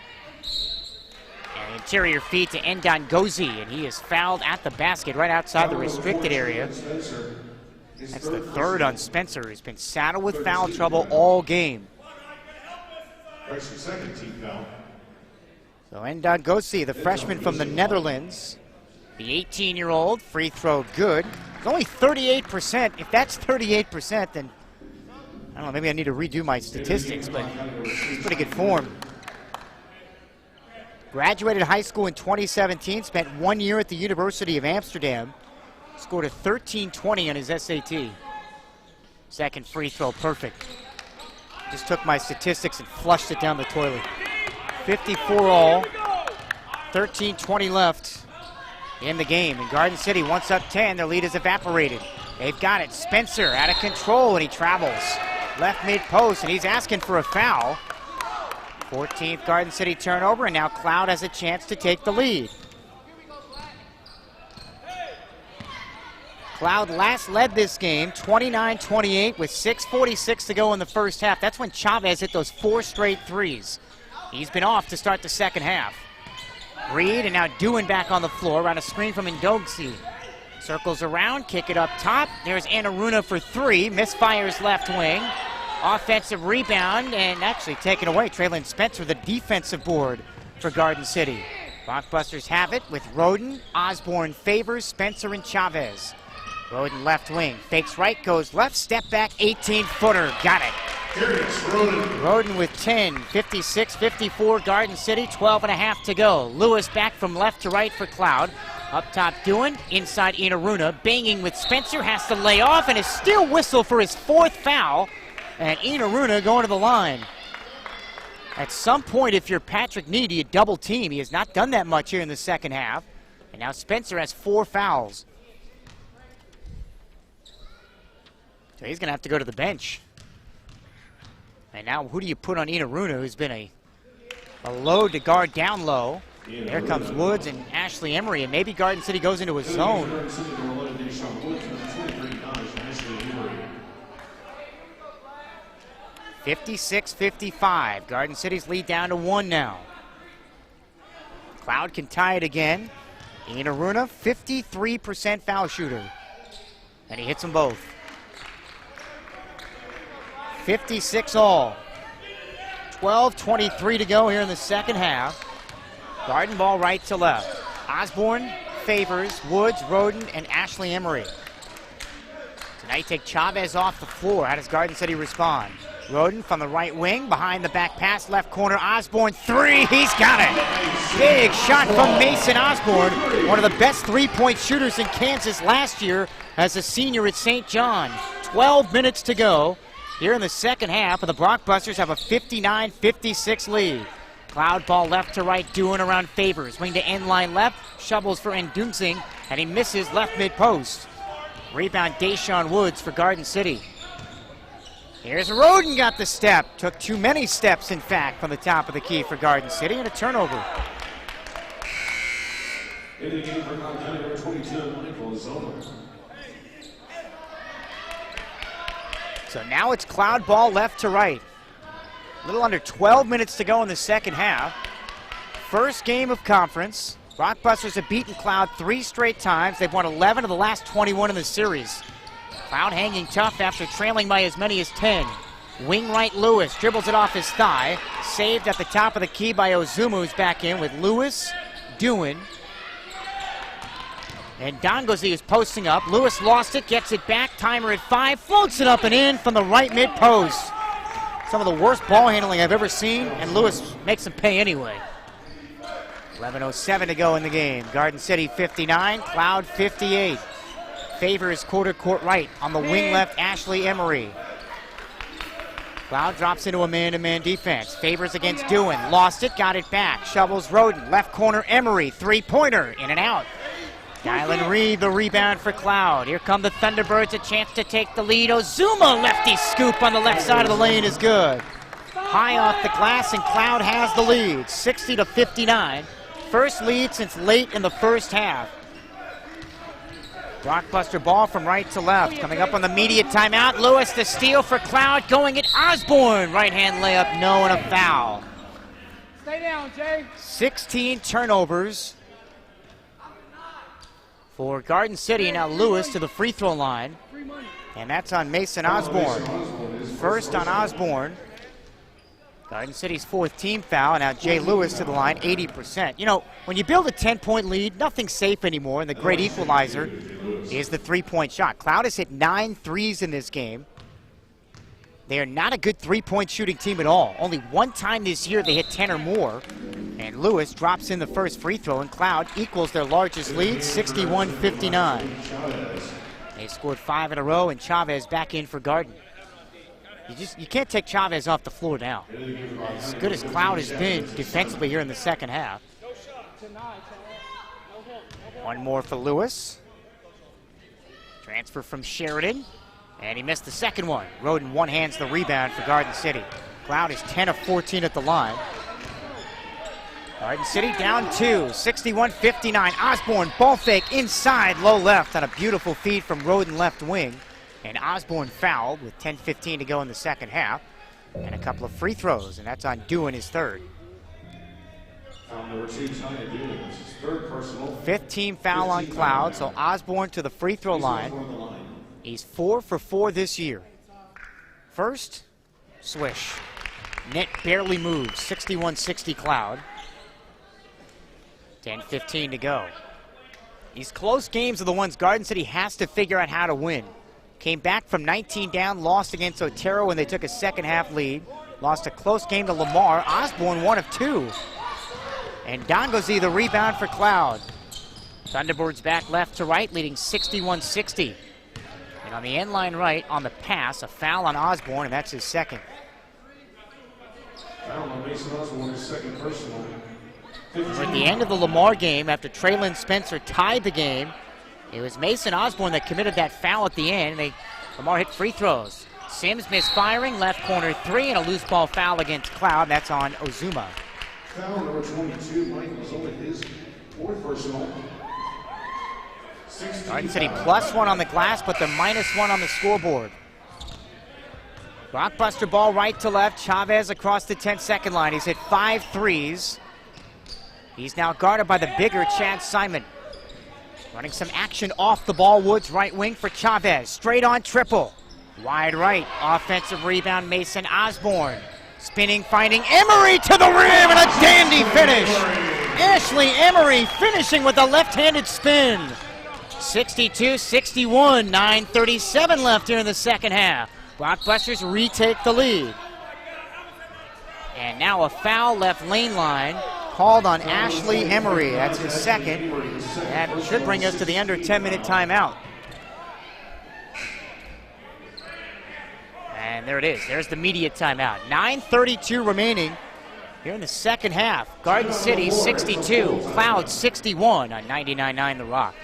And interior feed to Endon Gozi, and he is fouled at the basket right outside the restricted area. That's the 3rd on Spencer, who's been saddled with foul trouble all game. Second team foul. So Endon Gozi, the freshman from the Netherlands, the 18-year-old, free throw good. It's only 38%. If that's 38%, then I don't know, maybe I need to redo my statistics, but it's pretty good form. Graduated high school in 2017, spent 1 year at the University of Amsterdam. Scored a 13.20 on his SAT. Second free throw, perfect. Just took my statistics and flushed it down the toilet. 54 all, 13:20 left in the game. And Garden City, once up 10, their lead is evaporated. They've got it. Spencer out of control, and he travels. Left mid-post, and he's asking for a foul. 14th Garden City turnover, and now Cloud has a chance to take the lead. Cloud last led this game 29-28 with 6:46 to go in the first half. That's when Chavez hit those 4 straight threes. He's been off to start the second half. Reed and now Doohan back on the floor around a screen from Ndogsi. Circles around, kick it up top. There's Inaruna for 3, misfires left wing. Offensive rebound and actually taken away. Traylon Spencer, the defensive board for Garden City. Blockbusters have it with Roden, Osborne, Favors, Spencer, and Chavez. Roden left wing, fakes right, goes left, step back, 18-footer, got it. Roden with 10, 56-54, Garden City, 12 and a half to go. Lewis back from left to right for Cloud. Up top Doohan, inside Inaruna, banging with Spencer, has to lay off, and a still whistle for his 4th foul. And Inaruna going to the line. At some point, if you're Patrick Needy, you double team. He has not done that much here in the second half. And now Spencer has 4 fouls. So he's going to have to go to the bench. And now who do you put on Inaruna, who's been a load to guard down low. There comes Woods and Ashley Emery, and maybe Garden City goes into a zone. 56-55. Garden City's lead down to 1 now. Cloud can tie it again. Inaruna, 53% foul shooter. And he hits them both. 56 all. 12:23 to go here in the second half. Garden ball right to left. Osborne, Favors, Woods, Roden, and Ashley Emery. Tonight take Chavez off the floor. How does Garden City respond? Roden from the right wing, behind the back pass, left corner, Osborne, three, he's got it! Big shot from Mason Osborne, one of the best three-point shooters in Kansas last year as a senior at St. John. 12 minutes to go here in the second half, and the Blockbusters have a 59-56 lead. Cloud ball left to right, doing around Favors. Wing to end line left, shovels for Ndunzing, and he misses left mid-post. Rebound Deshaun Woods for Garden City. Here's Roden, got the step. Took too many steps, in fact, from the top of the key for Garden City, and a turnover. In the game for number 22, Michael Zona. So now it's Cloud ball left to right. A little under 12 minutes to go in the second half. First game of conference. Rockbusters have beaten Cloud 3 straight times. They've won 11 of the last 21 in the series. Cloud hanging tough after trailing by as many as 10. Wing right Lewis dribbles it off his thigh. Saved at the top of the key by Ozumu, who's back in with Lewis, Dewan, and Dongozi is posting up. Lewis lost it, gets it back. Timer at 5, floats it up and in from the right mid-post. Some of the worst ball handling I've ever seen, and Lewis makes him pay anyway. 11:07 to go in the game. Garden City 59, Cloud 58. Favors quarter court right on the wing left, Ashley Emery. Cloud drops into a man-to-man defense. Favors against Dewan, lost it, got it back. Shovels Roden, left corner Emery, three-pointer, in and out. Dylan Reed, the rebound for Cloud. Here come the Thunderbirds, a chance to take the lead. Ozuma, lefty scoop on the left side of the lane is good. High off the glass, and Cloud has the lead, 60-59. First lead since late in the first half. Blockbuster ball from right to left. Coming up on the immediate timeout. Lewis the steal for Cloud, going at Osborne. Right-hand layup, no, and a foul. Stay down, Jay. 16 turnovers for Garden City. Now Lewis to the free throw line. And that's on Mason Osborne. First on Osborne. Garden City's fourth team foul. Now Jay Lewis to the line, 80%. You know, when you build a 10-point lead, nothing's safe anymore, and the great equalizer is the three-point shot. Cloud has hit 9 threes in this game. They are not a good three-point shooting team at all. Only one time this year they hit 10 or more. And Lewis drops in the first free throw, and Cloud equals their largest lead, 61-59. They scored 5 in a row, and Chavez back in for Garden. You can't take Chavez off the floor now. As good as Cloud has been defensively here in the second half. One more for Lewis. Transfer from Sheridan, and he missed the second one. Roden one-hands the rebound for Garden City. Cloud is 10 of 14 at the line. Garden City down 2, 61-59. Osborne ball fake inside, low left on a beautiful feed from Roden left wing. And Osborne fouled with 10:15 to go in the second half. And a couple of free throws, and that's on Dewan, his third. Foul number 2, Tanya Dewan. This is third personal. Fifth team foul on Cloud, so Osborne to the free throw line. He's 4 for 4 this year. First, swish. Net barely moves, 61-60 Cloud. 10:15 to go. These close games are the ones Garden City has to figure out how to win. Came back from 19 down, lost against Otero when they took a second half lead. Lost a close game to Lamar. Osborne 1 of 2. And Dongozi the rebound for Cloud. Thunderbirds back left to right, leading 61-60. And on the end line right, on the pass, a foul on Osborne, and that's his second. Foul on Mason Osborne, his second personal. We're at the end of the Lamar game after Traylon Spencer tied the game. It was Mason Osborne that committed that foul at the end. Lamar hit free throws. Sims misfiring, left corner 3, and a loose ball foul against Cloud. That's on Ozuma. Foul number 22, Michael Zola, his fourth personal. Garden City +1 on the glass, but they're -1 on the scoreboard. Blockbuster ball right to left. Chavez across the 10-second line. He's hit 5 threes. He's now guarded by the bigger Chad Simon. Running some action off the ball, Woods right wing for Chavez. Straight on triple. Wide right. Offensive rebound, Mason Osborne. Spinning, finding Emery to the rim, and a dandy finish. Ashley Emery finishing with a left-handed spin. 62-61, 9:37 left here in the second half. Blockbusters retake the lead. And now a foul left lane line called on Ashley Emery. That's his second. That should bring us to the under 10-minute timeout. And there it is. There's the media timeout. 9:32 remaining here in the second half. Garden City 62, Cloud 61 on 99.9 The Rock.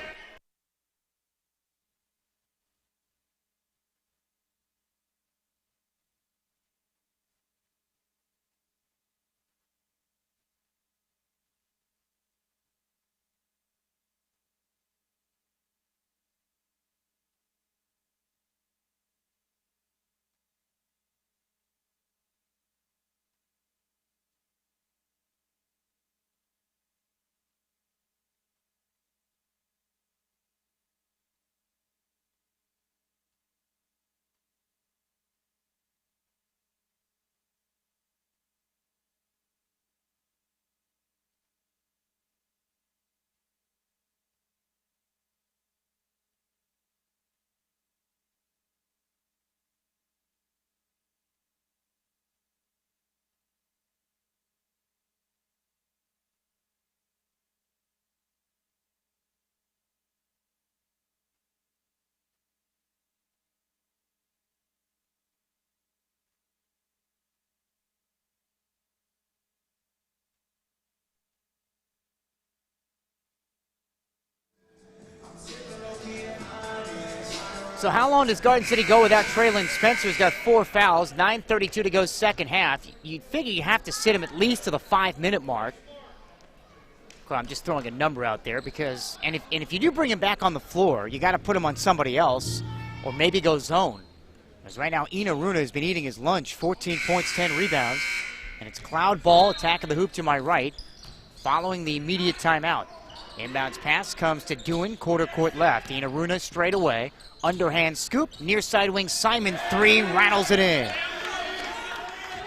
So how long does Garden City go without Traylon Spencer's got 4 fouls, 9:32 to go second half. You'd figure you have to sit him at least to the 5-minute mark. Well, I'm just throwing a number out there because, and if you do bring him back on the floor, you got to put him on somebody else or maybe go zone. Because right now, Ina Runa has been eating his lunch, 14 points, 10 rebounds. And it's Cloud ball, attack of the hoop to my right, following the immediate timeout. Inbounds pass comes to Dewan, quarter court left. Ina Runa straight away. Underhand scoop, near side wing Simon 3, rattles it in.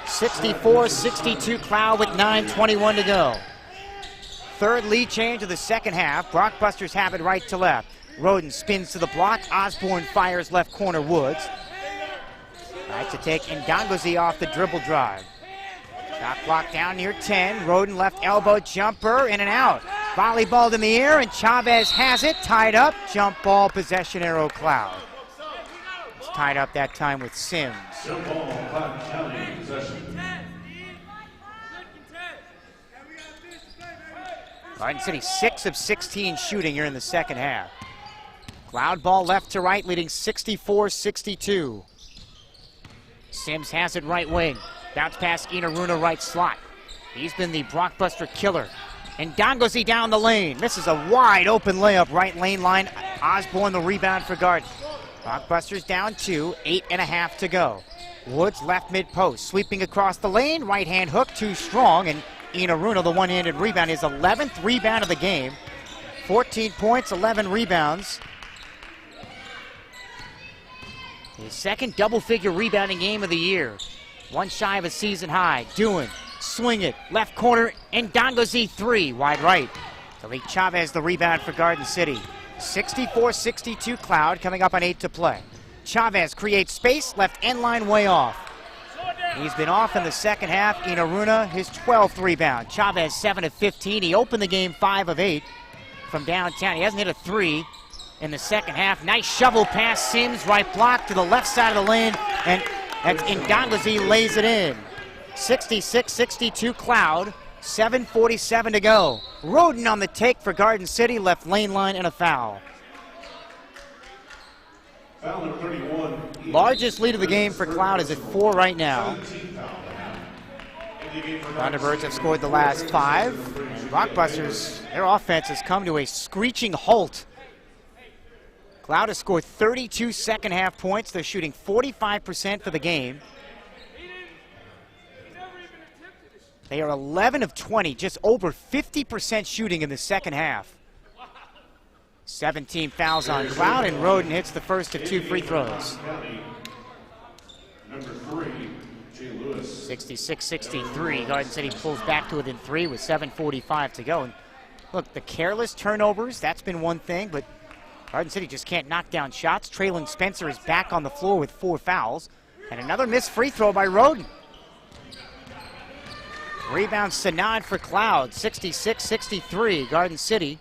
64-62 Cloud with 9:21 to go. Third lead change of the second half. Blockbusters have it right to left. Roden spins to the block. Osborne fires left corner Woods. Right to take Ndangozi off the dribble drive. Shot clock down near 10. Roden left elbow jumper, in and out. Volleyballed in the air, and Chavez has it. Tied up. Jump ball, possession arrow Cloud. It's tied up that time with Sims. Jump ball, Cotton County, possession. Garden City 6 of 16 shooting here in the second half. Cloud ball left to right, leading 64-62. Sims has it right wing. Bounce pass Ina Runa right slot. He's been the blockbuster killer. And Ndangozi down the lane. Misses a wide open layup, right lane line. Osborne the rebound for Garden. Blockbusters down 2, 8.5 to go. Woods left mid post, sweeping across the lane. Right hand hook too strong, and Ina Runa the one-handed rebound. His 11th rebound of the game. 14 points, 11 rebounds. His second double-figure rebounding game of the year. One shy of a season high. Dewan, swing it, left corner, and Ndangozi 3, wide right. Malik Chavez the rebound for Garden City. 64-62 Cloud, coming up on 8 to play. Chavez creates space, left end line way off. He's been off in the second half. Ina Runa, his 12th rebound. Chavez 7 of 15. He opened the game 5 of 8 from downtown. He hasn't hit a 3 in the second half. Nice shovel pass, Sims, right block to the left side of the lane, and Ndangozi lays it in. 66-62 Cloud, 7:47 to go. Roden on the take for Garden City, left lane line and a foul. Foul number 31. Largest lead of the game for Cloud is at 4 right now. Thunderbirds have scored the last 5. And Rockbusters, their offense has come to a screeching halt. Cloud has scored 32 second half points. They're shooting 45% for the game. They are 11 of 20, just over 50% shooting in the second half. 17 fouls on Cloud, and Roden hits the first of 2 free throws. Number 3, Jay Lewis. 66-63. Garden City pulls back to within 3 with 7:45 to go. And look, the careless turnovers, that's been one thing, but Garden City just can't knock down shots. Traylon Spencer is back on the floor with 4 fouls. And another missed free throw by Roden. Rebound Sanad for Cloud, 66-63. Garden City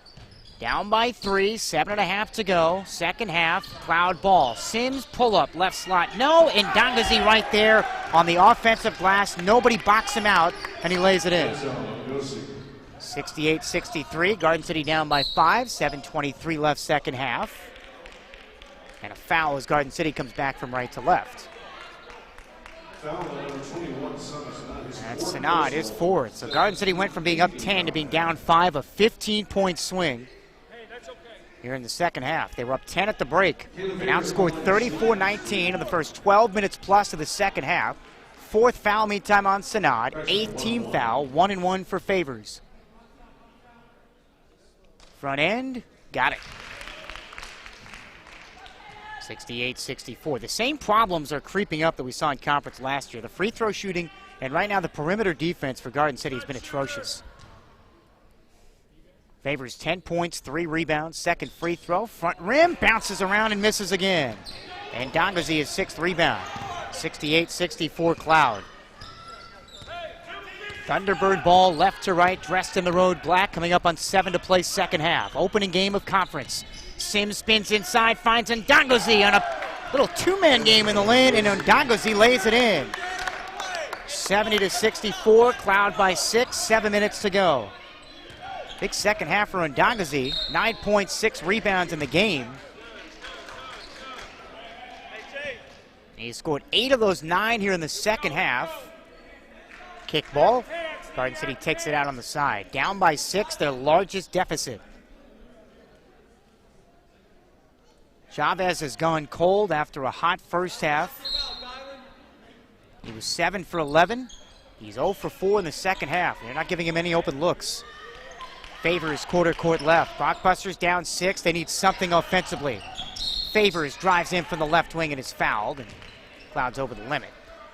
down by 3, 7.5 to go. Second half, Cloud ball. Sims pull up, left slot, no, and Dongazi right there on the offensive glass. Nobody boxed him out, and he lays it in. 68-63, Garden City down by 5, 7:23 left second half. And a foul as Garden City comes back from right to left. Foul number 21, And Sanad is fourth. So Garden City went from being up 10 to being down 5, a 15-point swing. Here in the second half. They were up 10 at the break and outscored 34-19 in the first 12 minutes plus of the second half. 4th foul meantime on Sanad. 8th team foul, 1-1 for Favors. Front end, got it. 68-64. The same problems are creeping up that we saw in conference last year. The free throw shooting, and right now the perimeter defense for Garden City has been atrocious. Favors 10 points, 3 rebounds, second free throw, front rim, bounces around and misses again. And Dongazi is 6th rebound. 68-64 Cloud. Thunderbird ball left to right, dressed in the road black, coming up on 7 to play second half. Opening game of conference. Sims spins inside, finds Ndongozi on a little 2-man game in the lane, and Ndongozi lays it in. 70-64, Cloud by 6, 7 minutes to go. Big second half for Ndongozi, 9.6 rebounds in the game. He scored 8 of those 9 here in the second half. Kick ball, Garden City takes it out on the side. Down by 6, their largest deficit. Chavez has gone cold after a hot first half. He was 7 for 11. He's 0 for 4 in the second half. They're not giving him any open looks. Favors quarter court left. Blockbusters down 6. They need something offensively. Favors drives in from the left wing and is fouled, and Cloud's over the limit.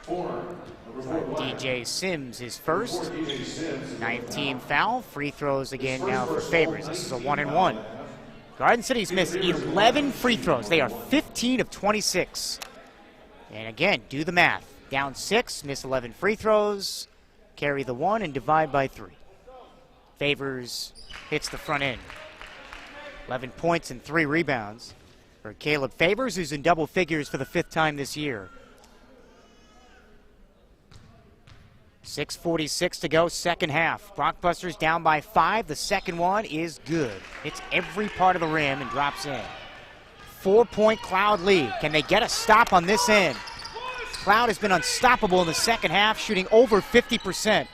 DJ Sims is first. 9th team foul. Free throws again now for Favors. This is a 1-and-1. Garden City's missed 11 free throws. They are 15 of 26. And again, do the math. Down 6, miss 11 free throws, carry the 1, and divide by 3. Favors hits the front end. 11 points and 3 rebounds for Caleb Favors, who's in double figures for the 5th time this year. 6:46 to go, second half. Blockbusters down by 5. The second one is good. Hits every part of the rim and drops in. 4-point Cloud lead. Can they get a stop on this end? Cloud has been unstoppable in the second half, shooting over 50%.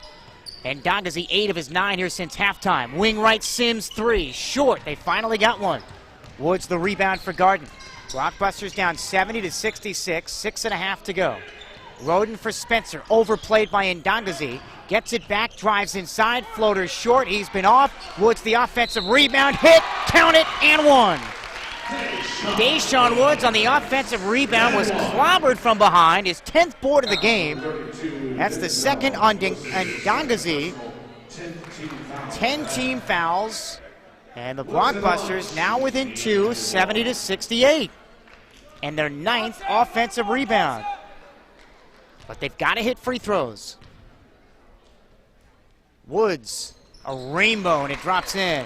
And Dongazi 8 of his 9 here since halftime. Wing right, Sims 3. Short. They finally got one. Woods the rebound for Garden. Blockbusters down 70-66. 6.5 to go. Roden for Spencer, overplayed by Ndongazi. Gets it back, drives inside, floater short, he's been off. Woods the offensive rebound, hit, count it, and 1. Deshaun Woods on the offensive rebound was clobbered from behind, his 10th board of the game. That's the second on Ndongazi. 10 team fouls, and the Blockbusters now within 2, 70-68. And their 9th offensive rebound. But they've got to hit free throws. Woods, a rainbow, and it drops in.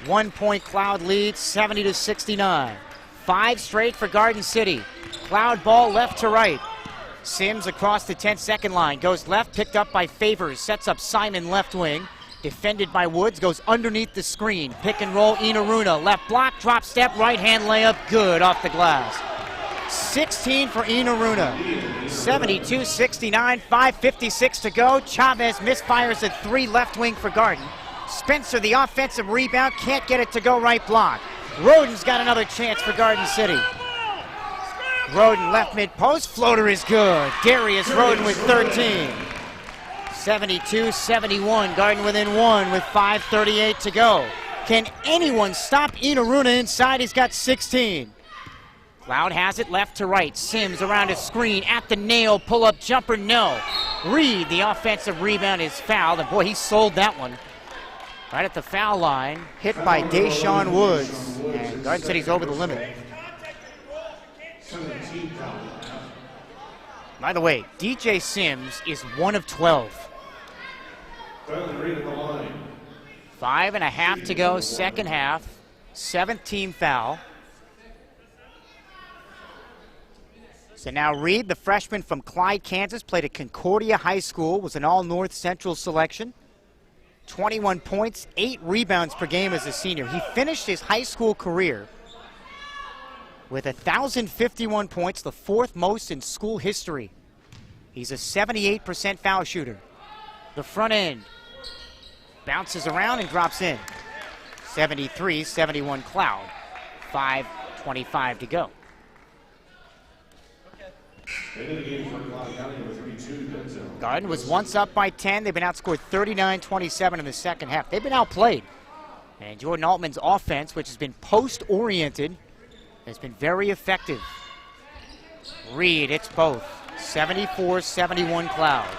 1-point Cloud lead, 70-69. 5 straight for Garden City. Cloud ball left to right. Sims across the 10-second line. Goes left, picked up by Favors. Sets up Simon left wing. Defended by Woods, goes underneath the screen. Pick and roll, Inaruna. Left block, drop step, right hand layup, good off the glass. 16 for Inaruna. 72-69, 5:56 to go. Chavez misfires at 3 left wing for Garden. Spencer, the offensive rebound, can't get it to go right block. Roden's got another chance for Garden City. Roden left mid-post, floater is good. Darius Roden with 13. 72-71, Garden within 1 with 5:38 to go. Can anyone stop Inaruna inside? He's got 16. Cloud has it left to right. Sims around his screen at the nail. Pull-up jumper, no. Reed, the offensive rebound, is fouled. And boy, he sold that one. Right at the foul line. Hit by Deshaun Woods. And Garden City's over the limit. By the way, DJ Sims is 1 of 12. 5.5 to go, second half. 7th team foul. So now Reed, the freshman from Clyde, Kansas, played at Concordia High School, was an all-North Central selection. 21 points, 8 rebounds per game as a senior. He finished his high school career with 1,051 points, the 4th most in school history. He's a 78% foul shooter. The front end bounces around and drops in. 73-71 Cloud. 5:25 to go. Garden was once up by 10. They've been outscored 39-27 in the second half. They've been outplayed. And Jordan Altman's offense, which has been post-oriented, has been very effective. Reed, it's both. 74-71 Cloud.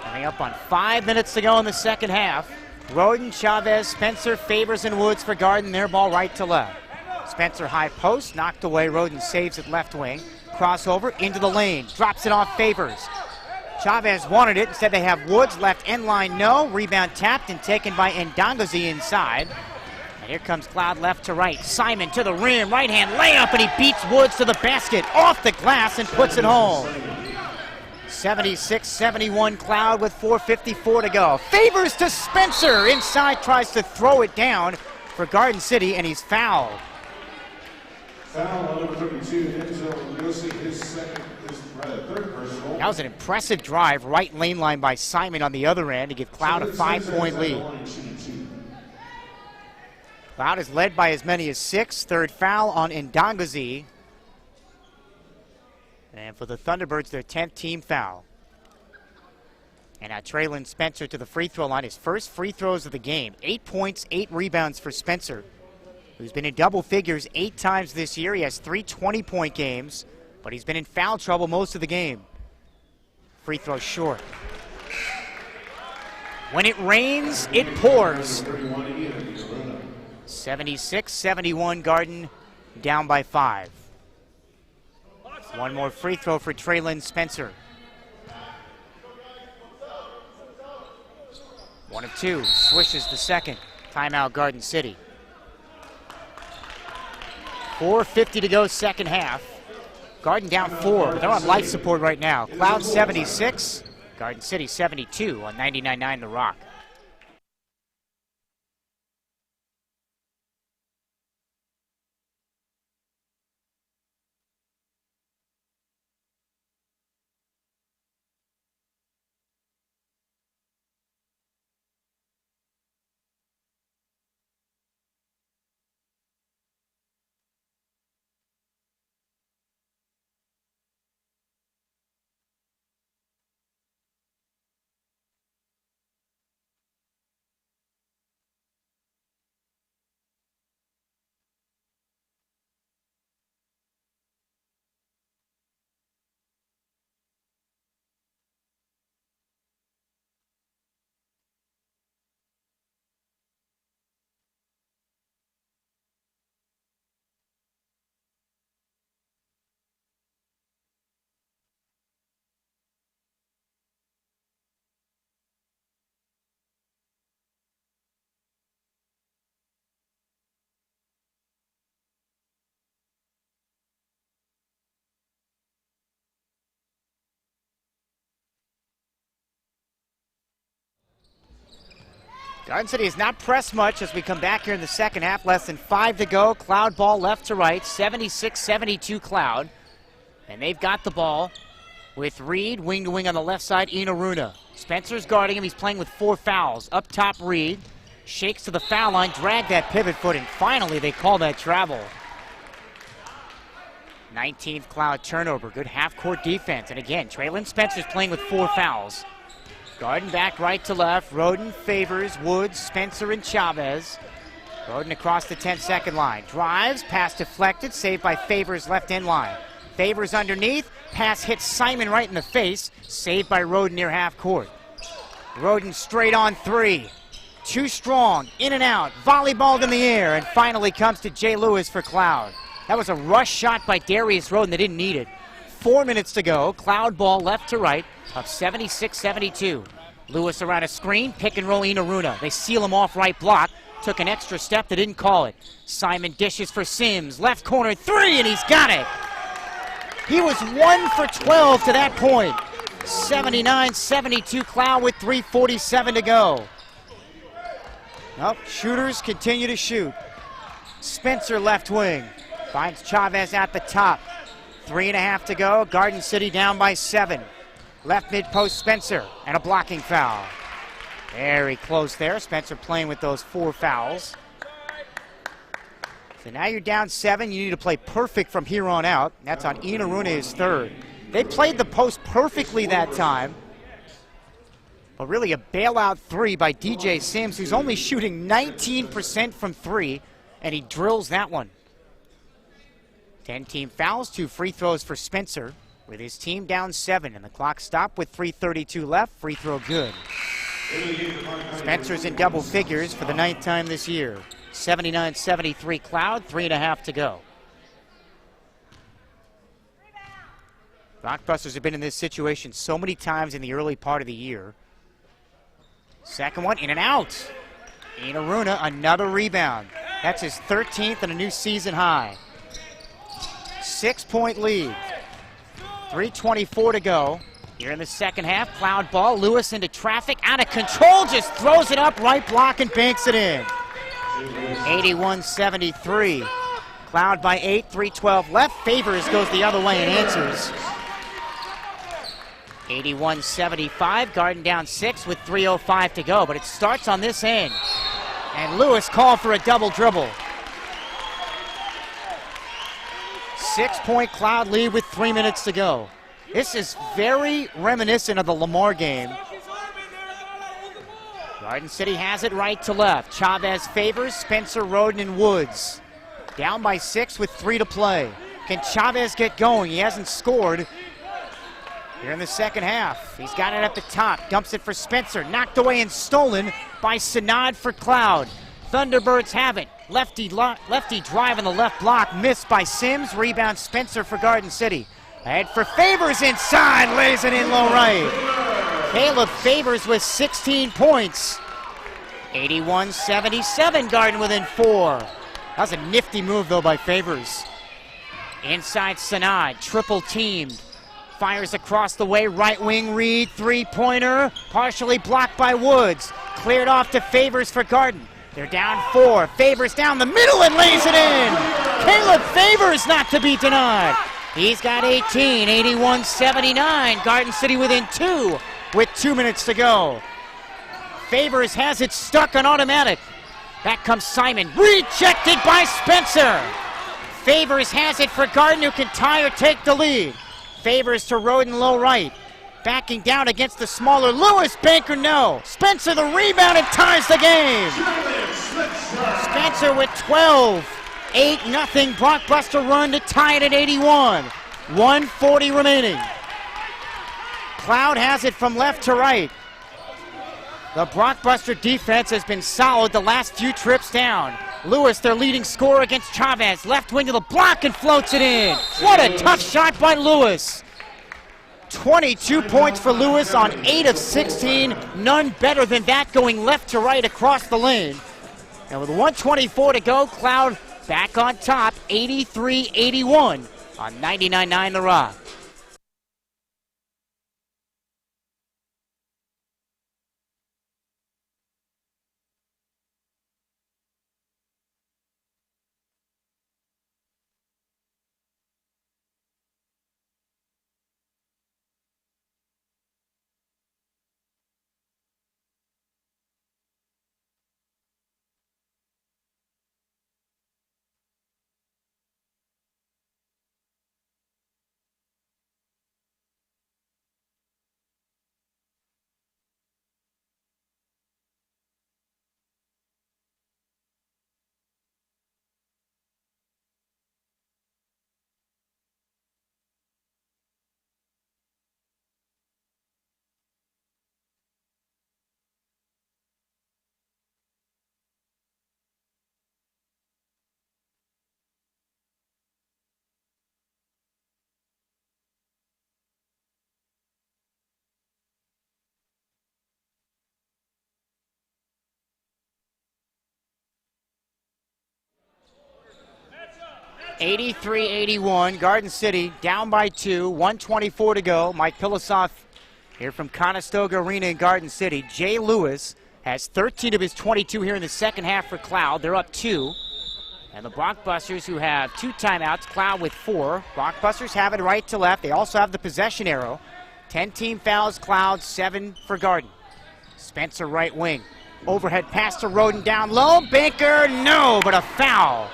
Coming up on 5 minutes to go in the second half. Roden, Chavez, Spencer, Favors, and Woods for Garden. Their ball right to left. Spencer high post, knocked away. Roden saves it left wing. Crossover into the lane. Drops it off Favors. Chavez wanted it. Instead they have Woods left end line. No. Rebound tapped and taken by Ndangazi inside. And here comes Cloud left to right. Simon to the rim. Right hand layup, and he beats Woods to the basket. Off the glass and puts it home. 76-71 Cloud with 4:54 to go. Favors to Spencer. Inside tries to throw it down for Garden City, and he's fouled. Foul on number 32, Denzel Yossi, his third personal. That was an impressive drive, right lane line by Simon on the other end to give Cloud a 5-point lead. Cloud is led by as many as 6. Third foul on Ndangazi. And for the Thunderbirds, their 10th team foul. And now Traylon Spencer to the free throw line. His first free throws of the game. 8 points, 8 rebounds for Spencer, who's been in double figures 8 times this year. He has 3 20-point games, but he's been in foul trouble most of the game. Free throw short. When it rains, it pours. 76-71 Garden, down by 5. One more free throw for Traylon Spencer. 1 of 2, swishes the second. Timeout Garden City. 4:50 to go, second half. Garden down 4, but they're on life support right now. Cloud 76, Garden City 72 on 99.9 The Rock. Garden City has not pressed much as we come back here in the second half. Less than 5 to go. Cloud ball left to right. 76-72 Cloud. And they've got the ball with Reed, wing to wing on the left side, Inaruna. Spencer's guarding him. He's playing with 4 fouls. Up top, Reed. Shakes to the foul line, dragged that pivot foot, and finally they call that travel. 19th Cloud turnover. Good half-court defense. And again, Traylon Spencer's playing with 4 fouls. Garden back right to left. Roden, Favors, Woods, Spencer, and Chavez. Roden across the 10-second line. Drives, pass deflected, saved by Favors left end line. Favors underneath, pass hits Simon right in the face, saved by Roden near half court. Roden straight on three. Too strong, in and out, volleyballed in the air, and finally comes to Jay Lewis for Cloud. That was a rush shot by Darius Roden. They didn't need it. 4 minutes to go. Cloud ball left to right, up 76-72. Lewis around a screen, pick and roll Inaruna. They seal him off right block. Took an extra step, they didn't call it. Simon dishes for Sims, left corner three, and he's got it. He was 1 for 12 to that point. 79-72 Cloud with 3:47 to go. Nope, shooters continue to shoot. Spencer left wing, finds Chavez at the top. 3.5 to go, Garden City down by 7. Left mid post Spencer, and a blocking foul. Very close there. Spencer playing with those 4 fouls. So now you're down 7. You need to play perfect from here on out. That's on Inaruna, his third. They played the post perfectly that time. But really a bailout 3 by DJ Sims, who's only shooting 19% from 3, and he drills that one. 10 team fouls, 2 free throws for Spencer, with his team down 7, and the clock stopped with 3:32 left. Free throw good. Spencer's in double figures for the 9th time this year. 79-73 Cloud, 3.5 to go. Rockbusters have been in this situation so many times in the early part of the year. Second one, in and out. Inaruna, another rebound. That's his 13th and a new season high. 6-point lead. 3:24 to go. Here in the second half, Cloud ball, Lewis into traffic, out of control, just throws it up, right block and banks it in. 81-73. Cloud by 8, 3:12 left. Favors goes the other way and answers. 81-75, Garden down 6 with 3:05 to go, but it starts on this end. And Lewis called for a double dribble. 6-point Cloud lead with 3 minutes to go. This is very reminiscent of the Lamar game. Garden City has it right to left. Chavez Favors, Spencer, Roden, and Woods. Down by 6 with 3 to play. Can Chavez get going? He hasn't scored here in the second half. He's got it at the top. Dumps it for Spencer. Knocked away and stolen by Sanad for Cloud. Thunderbirds have it. Lefty drive on the left block. Missed by Sims. Rebound Spencer for Garden City. Ahead for Favors inside. Lays it in low right. Caleb Favors with 16 points. 81-77, Garden within 4. That was a nifty move, though, by Favors. Inside Sanad, triple teamed. Fires across the way, right wing read, three-pointer, partially blocked by Woods. Cleared off to Favors for Garden. They're down 4. Favors down the middle and lays it in. Caleb Favors not to be denied. He's got 18, 81-79. Garden City within 2 with 2 minutes to go. Favors has it stuck on automatic. Back comes Simon. Rejected by Spencer. Favors has it for Garden, who can tie or take the lead. Favors to Roden low right. Backing down against the smaller Lewis. Banker no. Spencer the rebound and ties the game. Spencer with 12. 8-0 blockbuster run to tie it at 81. 1:40 remaining. Cloud has it from left to right. The blockbuster defense has been solid the last few trips down. Lewis, their leading scorer against Chavez. Left wing to the block and floats it in. What a tough shot by Lewis. 22 points for Lewis on 8 of 16. None better than that, going left to right across the lane. And with 1:24 to go, Cloud back on top, 83-81 on 99.9 The Rock. 83-81, Garden City down by 2, 1:24 to go. Mike Pilosoff here from Conestoga Arena in Garden City. Jay Lewis has 13 of his 22 here in the second half for Cloud. They're up 2. And the Blockbusters, who have 2 timeouts, Cloud with 4. Blockbusters have it right to left. They also have the possession arrow. 10 team fouls, Cloud, 7 for Garden. Spencer right wing. Overhead pass to Roden down low. Banker, no, but a foul.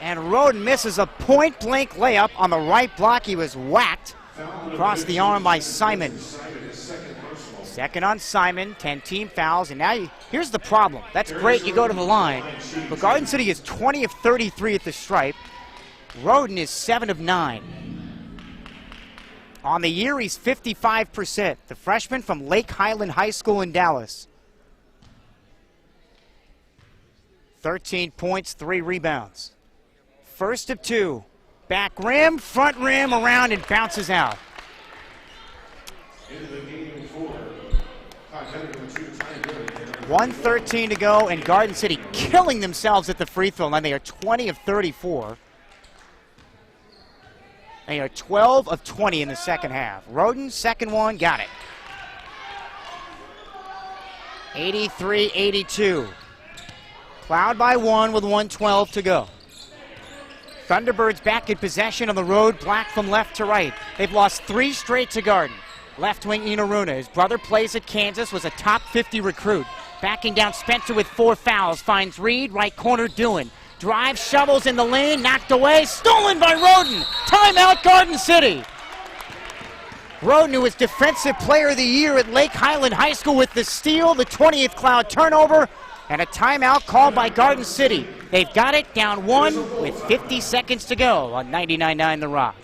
And Roden misses a point-blank layup on the right block. He was whacked across the arm by Simon. Second on Simon, 10 team fouls, and now here's the problem. That's great, you go to the line, but Garden City is 20 of 33 at the stripe. Roden is 7 of 9. On the year, he's 55%. The freshman from Lake Highland High School in Dallas. 13 points, 3 rebounds. First of 2. Back rim, front rim, around, and bounces out. 1:13 to go, and Garden City killing themselves at the free throw line. They are 20 of 34. They are 12 of 20 in the second half. Roden, second one, got it. 83-82. Cloud by 1 with 1:12 to go. Thunderbirds back in possession on the road, Black from left to right. They've lost 3 straight to Garden. Left wing Inaruna. His brother plays at Kansas, was a top 50 recruit. Backing down Spencer with 4 fouls. Finds Reed, right corner Doohan. Drive, shovels in the lane, knocked away, stolen by Roden. Timeout, Garden City. Roden, who was Defensive Player of the Year at Lake Highland High School with the steal, the 20th Cloud turnover, and a timeout called by Garden City. They've got it down 1 with 50 seconds to go on 99.9 The Rock.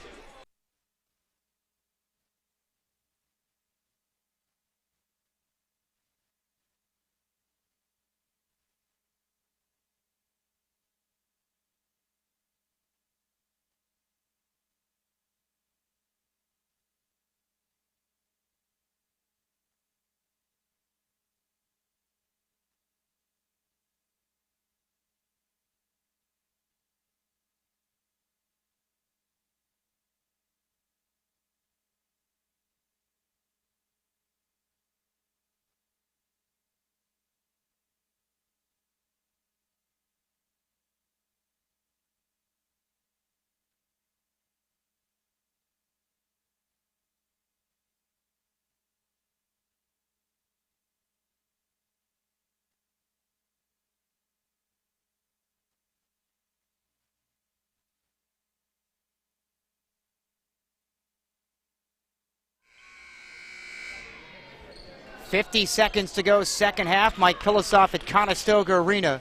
.50 seconds to go, second half. Mike Pilosoff at Conestoga Arena.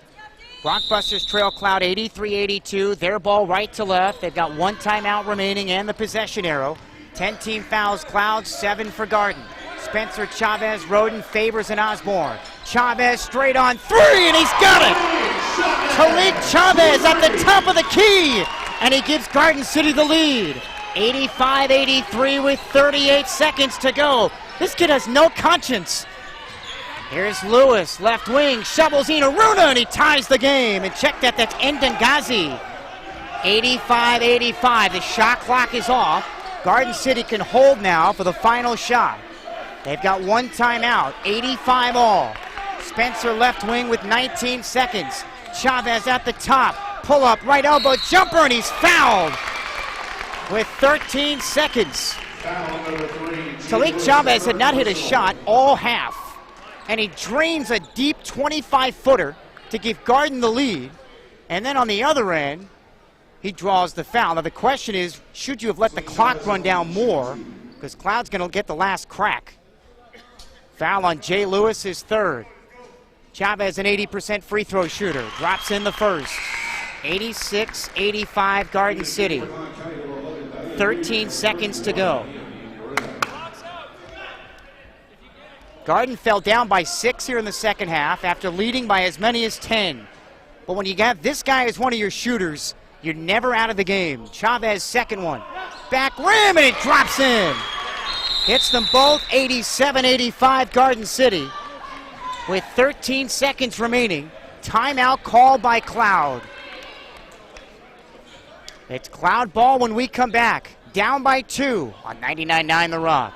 Blockbusters trail Cloud 83-82. Their ball right to left. They've got 1 timeout remaining and the possession arrow. 10 team fouls, Cloud, 7 for Garden. Spencer, Chavez, Roden, Favors, and Osborne. Chavez straight on 3, and he's got it! Talik Chavez at the top of the key, and he gives Garden City the lead. 85-83 with 38 seconds to go. This kid has no conscience. Here's Lewis, left wing, shovels Inaruna, and he ties the game. And check that, that's Ndengazi. 85-85, the shot clock is off. Garden City can hold now for the final shot. They've got 1 timeout, 85 all. Spencer left wing with 19 seconds. Chavez at the top, pull up, right elbow jumper, and he's fouled with 13 seconds. Talik Chavez had not hit a shot all half, and he drains a deep 25-footer to give Garden the lead, and then on the other end, he draws the foul. Now the question is, should you have let the clock run down more, because Cloud's going to get the last crack. Foul on Jay Lewis, his 3rd. Chavez, an 80% free throw shooter, drops in the first. 86-85 Garden City. 13 seconds to go. Garden fell down by 6 here in the second half after leading by as many as 10. But when you got this guy as one of your shooters, you're never out of the game. Chavez, second one. Back rim, and it drops in. Hits them both, 87-85 Garden City. With 13 seconds remaining, timeout called by Cloud. It's Cloud ball when we come back. Down by 2 on 99.9 The Rock.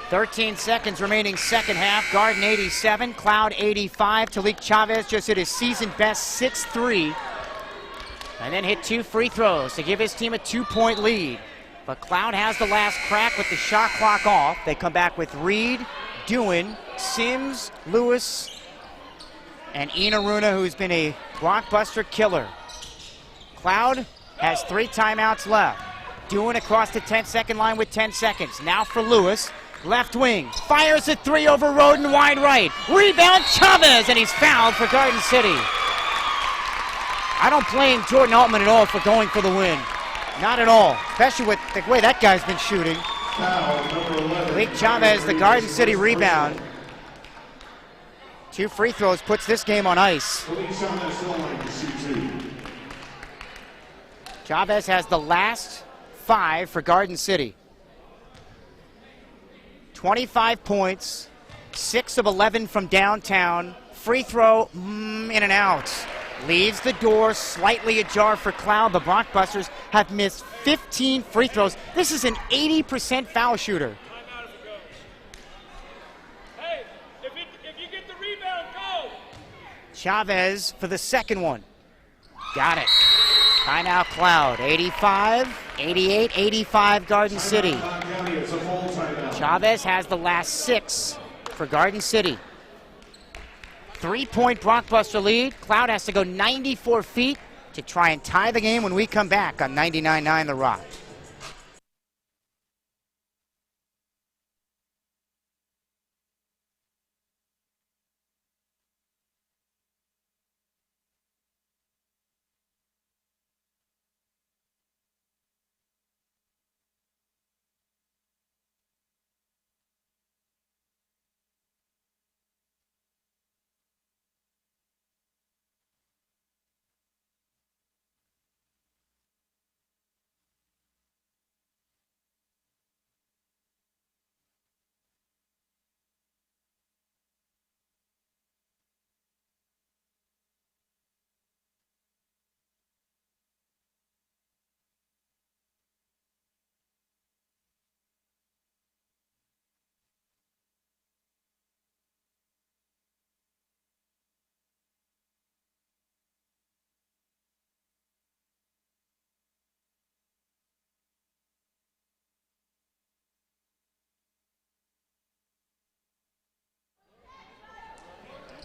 "13 seconds remaining second half. Garden 87, Cloud 85. Talik Chavez just hit his season best 6-3 and then hit 2 free throws to give his team a 2-point lead. But Cloud has the last crack with the shot clock off. They come back with Reed, Dewan, Sims, Lewis, and Inaruna, who's been a blockbuster killer. Cloud has 3 timeouts left. Dewan across the 10-second line with 10 seconds. Now for Lewis. Left wing, fires a 3 over Roden, wide right. Rebound, Chavez, and he's fouled for Garden City. I don't blame Jordan Altman at all for going for the win. Not at all, especially with the way that guy's been shooting. Talik Chavez, the Garden City rebound. 2 free throws puts this game on ice. Chavez has the last 5 for Garden City. 25 points, 6 of 11 from downtown. Free throw, in and out. Leaves the door slightly ajar for Cloud. The Blockbusters have missed 15 free throws. This is an 80% foul shooter. Hey, if you get the rebound, go! Chavez for the second one. Got it. Timeout Cloud. 85, 88, 85 Garden City. Chavez has the last 6 for Garden City. 3-point Blockbuster lead. Cloud has to go 94 feet to try and tie the game when we come back on 99.9 The Rock.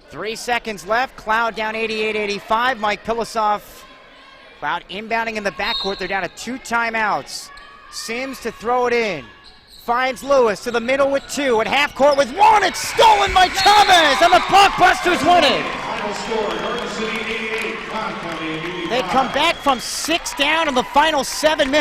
Three seconds left. Cloud down 88-85. Mike Pilosoff. Cloud inbounding in the backcourt. They're down to 2 timeouts. Sims to throw it in. Finds Lewis to the middle with 2. At half court with 1. It's stolen by Chavez, and the Blockbusters win it. Final score, Garden City 88, Cloud County 85. They come back from 6 down in the final 7 minutes.